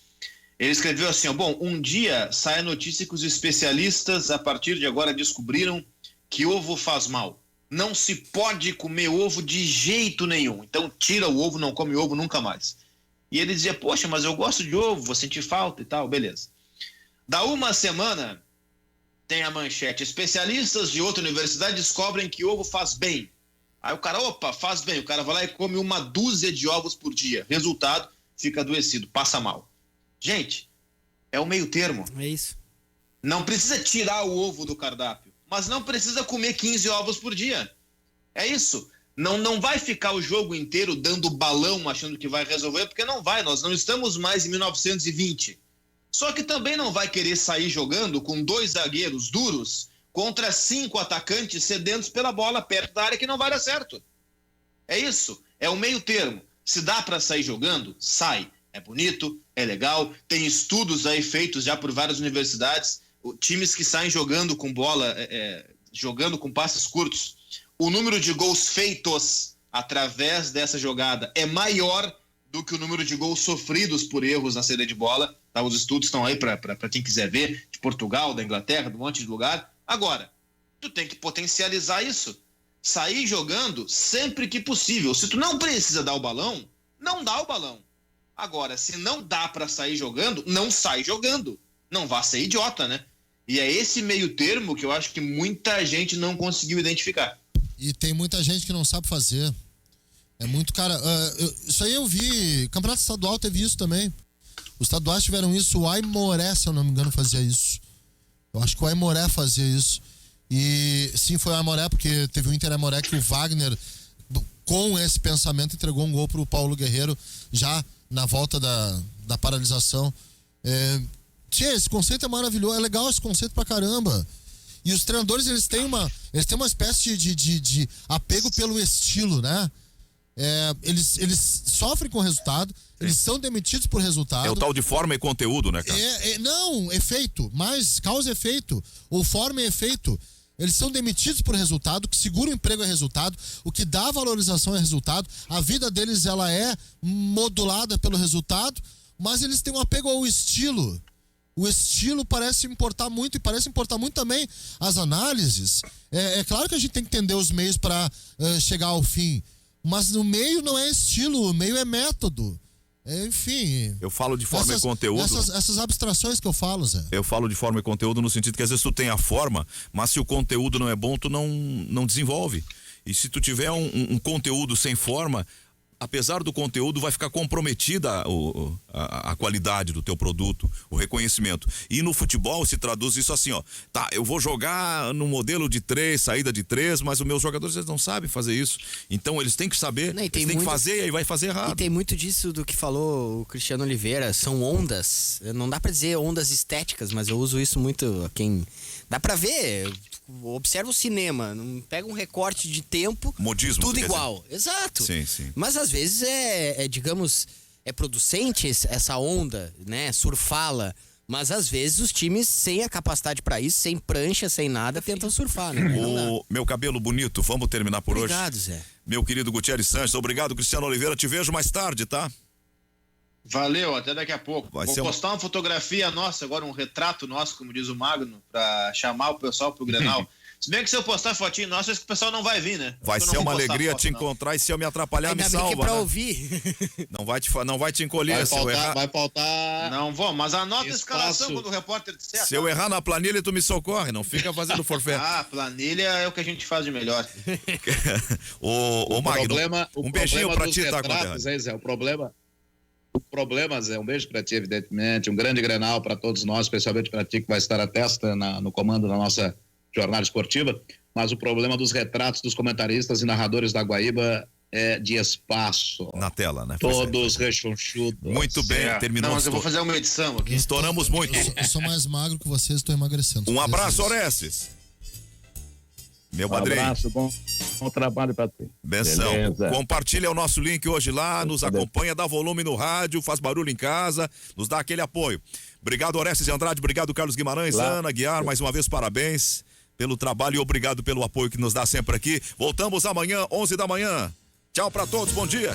Ele escreveu assim, um dia sai a notícia que os especialistas a partir de agora descobriram que ovo faz mal. Não se pode comer ovo de jeito nenhum. Então tira o ovo, não come ovo nunca mais. E ele dizia, poxa, mas eu gosto de ovo, vou sentir falta e tal, beleza. Da uma semana, tem a manchete, especialistas de outra universidade descobrem que ovo faz bem. Aí o cara, faz bem. O cara vai lá e come 12 de ovos por dia. Resultado, fica adoecido, passa mal. Gente, é o meio termo. É isso. Não precisa tirar o ovo do cardápio, mas não precisa comer 15 ovos por dia. É isso. Não vai ficar o jogo inteiro dando balão achando que vai resolver, porque não vai. Nós não estamos mais em 1920. Só que também não vai querer sair jogando com 2 zagueiros duros, contra 5 atacantes sedentos pela bola perto da área, que não vai dar certo. É isso, é o meio termo. Se dá para sair jogando, sai. É bonito, é legal, tem estudos aí feitos já por várias universidades, times que saem jogando com bola, jogando com passes curtos, o número de gols feitos através dessa jogada é maior do que o número de gols sofridos por erros na saída de bola. Tá? Os estudos estão aí para quem quiser ver, de Portugal, da Inglaterra, de um monte de lugar. Agora, tu tem que potencializar isso. Sair jogando sempre que possível. Se tu não precisa dar o balão, não dá o balão. Agora, se não dá para sair jogando, não sai jogando. Não vá ser idiota, né? E é esse meio termo que eu acho que muita gente não conseguiu identificar. E tem muita gente que não sabe fazer. É muito, cara... isso aí eu vi... Campeonato Estadual teve isso também. Os estaduais tiveram isso. O Aimoré, se eu não me engano, fazia isso. Eu acho que o Aimoré fazia isso. E sim, foi o Aimoré, porque teve o Inter Aimoré que o Wagner, com esse pensamento, entregou um gol pro Paulo Guerreiro já na volta da paralisação. Esse conceito é maravilhoso, é legal esse conceito pra caramba. E os treinadores, eles têm uma espécie de apego pelo estilo, né? Eles sofrem com o resultado, eles são demitidos por resultado. É o tal de forma e conteúdo, né, cara? Não, efeito, mas causa e efeito, ou forma e efeito. Eles são demitidos por resultado, o que segura o emprego é resultado, o que dá valorização é resultado, a vida deles ela é modulada pelo resultado, mas eles têm um apego ao estilo. O estilo parece importar muito, e parece importar muito também as análises. É claro que a gente tem que entender os meios para chegar ao fim, mas no meio não é estilo, o meio é método. Enfim. Eu falo de forma e conteúdo. Essas abstrações que eu falo, Zé. Eu falo de forma e conteúdo no sentido que às vezes tu tem a forma, mas se o conteúdo não é bom, tu não desenvolve. E se tu tiver um conteúdo sem forma, apesar do conteúdo, vai ficar comprometida a qualidade do teu produto, o reconhecimento. E no futebol se traduz isso assim, ó. Tá, eu vou jogar no modelo de 3, saída de 3, mas os meus jogadores eles não sabem fazer isso. Então eles têm que saber, eles têm que fazer e aí vai fazer errado. E tem muito disso do que falou o Cristiano Oliveira, são ondas. Não dá pra dizer ondas estéticas, mas eu uso isso muito a quem... Dá pra ver... Observa o cinema, pega um recorte de tempo, modismo, tudo igual. Exato. Sim, sim. Mas às vezes digamos, é producente essa onda, né? Surfá-la. Mas às vezes os times sem a capacidade pra isso, sem prancha, sem nada, tentam surfar, né? Meu cabelo bonito, vamos terminar por obrigado, hoje. Zé. Meu querido Gutierrez Sanches, obrigado, Cristiano Oliveira. Te vejo mais tarde, tá? Valeu, até daqui a pouco. Vou postar uma fotografia nossa, agora um retrato nosso, como diz o Magno, pra chamar o pessoal pro Grenal. Se bem que se eu postar fotinho nossa, acho que o pessoal não vai vir, né? Vai ser uma alegria te encontrar e se eu me atrapalhar, me salva. Pra né? ouvir. Não vai te encolher. Vai faltar... Não vou, mas anota a escalação quando o repórter disser. Se eu errar na planilha, tu me socorre, não fica fazendo forfé. Planilha é o que a gente faz de melhor. Ô Magno, um beijinho pra ti, tá, Zé, o problema, Zé, um beijo pra ti, evidentemente, um grande Grenal pra todos nós, especialmente pra ti que vai estar à testa no comando da nossa jornada esportiva, mas o problema dos retratos dos comentaristas e narradores da Guaíba é de espaço. Na tela, né? Todos rechonchudos. Muito bem, terminou. Não, mas eu vou fazer uma edição aqui. Estouramos muito. Eu sou mais magro que vocês, estou emagrecendo. Um abraço, Orestes. Meu padrinho. Um abraço, bom trabalho pra ti. Benção. Beleza. Compartilha o nosso link hoje lá, nos acompanha, dá volume no rádio, faz barulho em casa, nos dá aquele apoio. Obrigado, Orestes de Andrade, obrigado, Carlos Guimarães, Ana Guiar, mais uma vez parabéns pelo trabalho e obrigado pelo apoio que nos dá sempre aqui. Voltamos amanhã, 11 da manhã. Tchau pra todos, bom dia.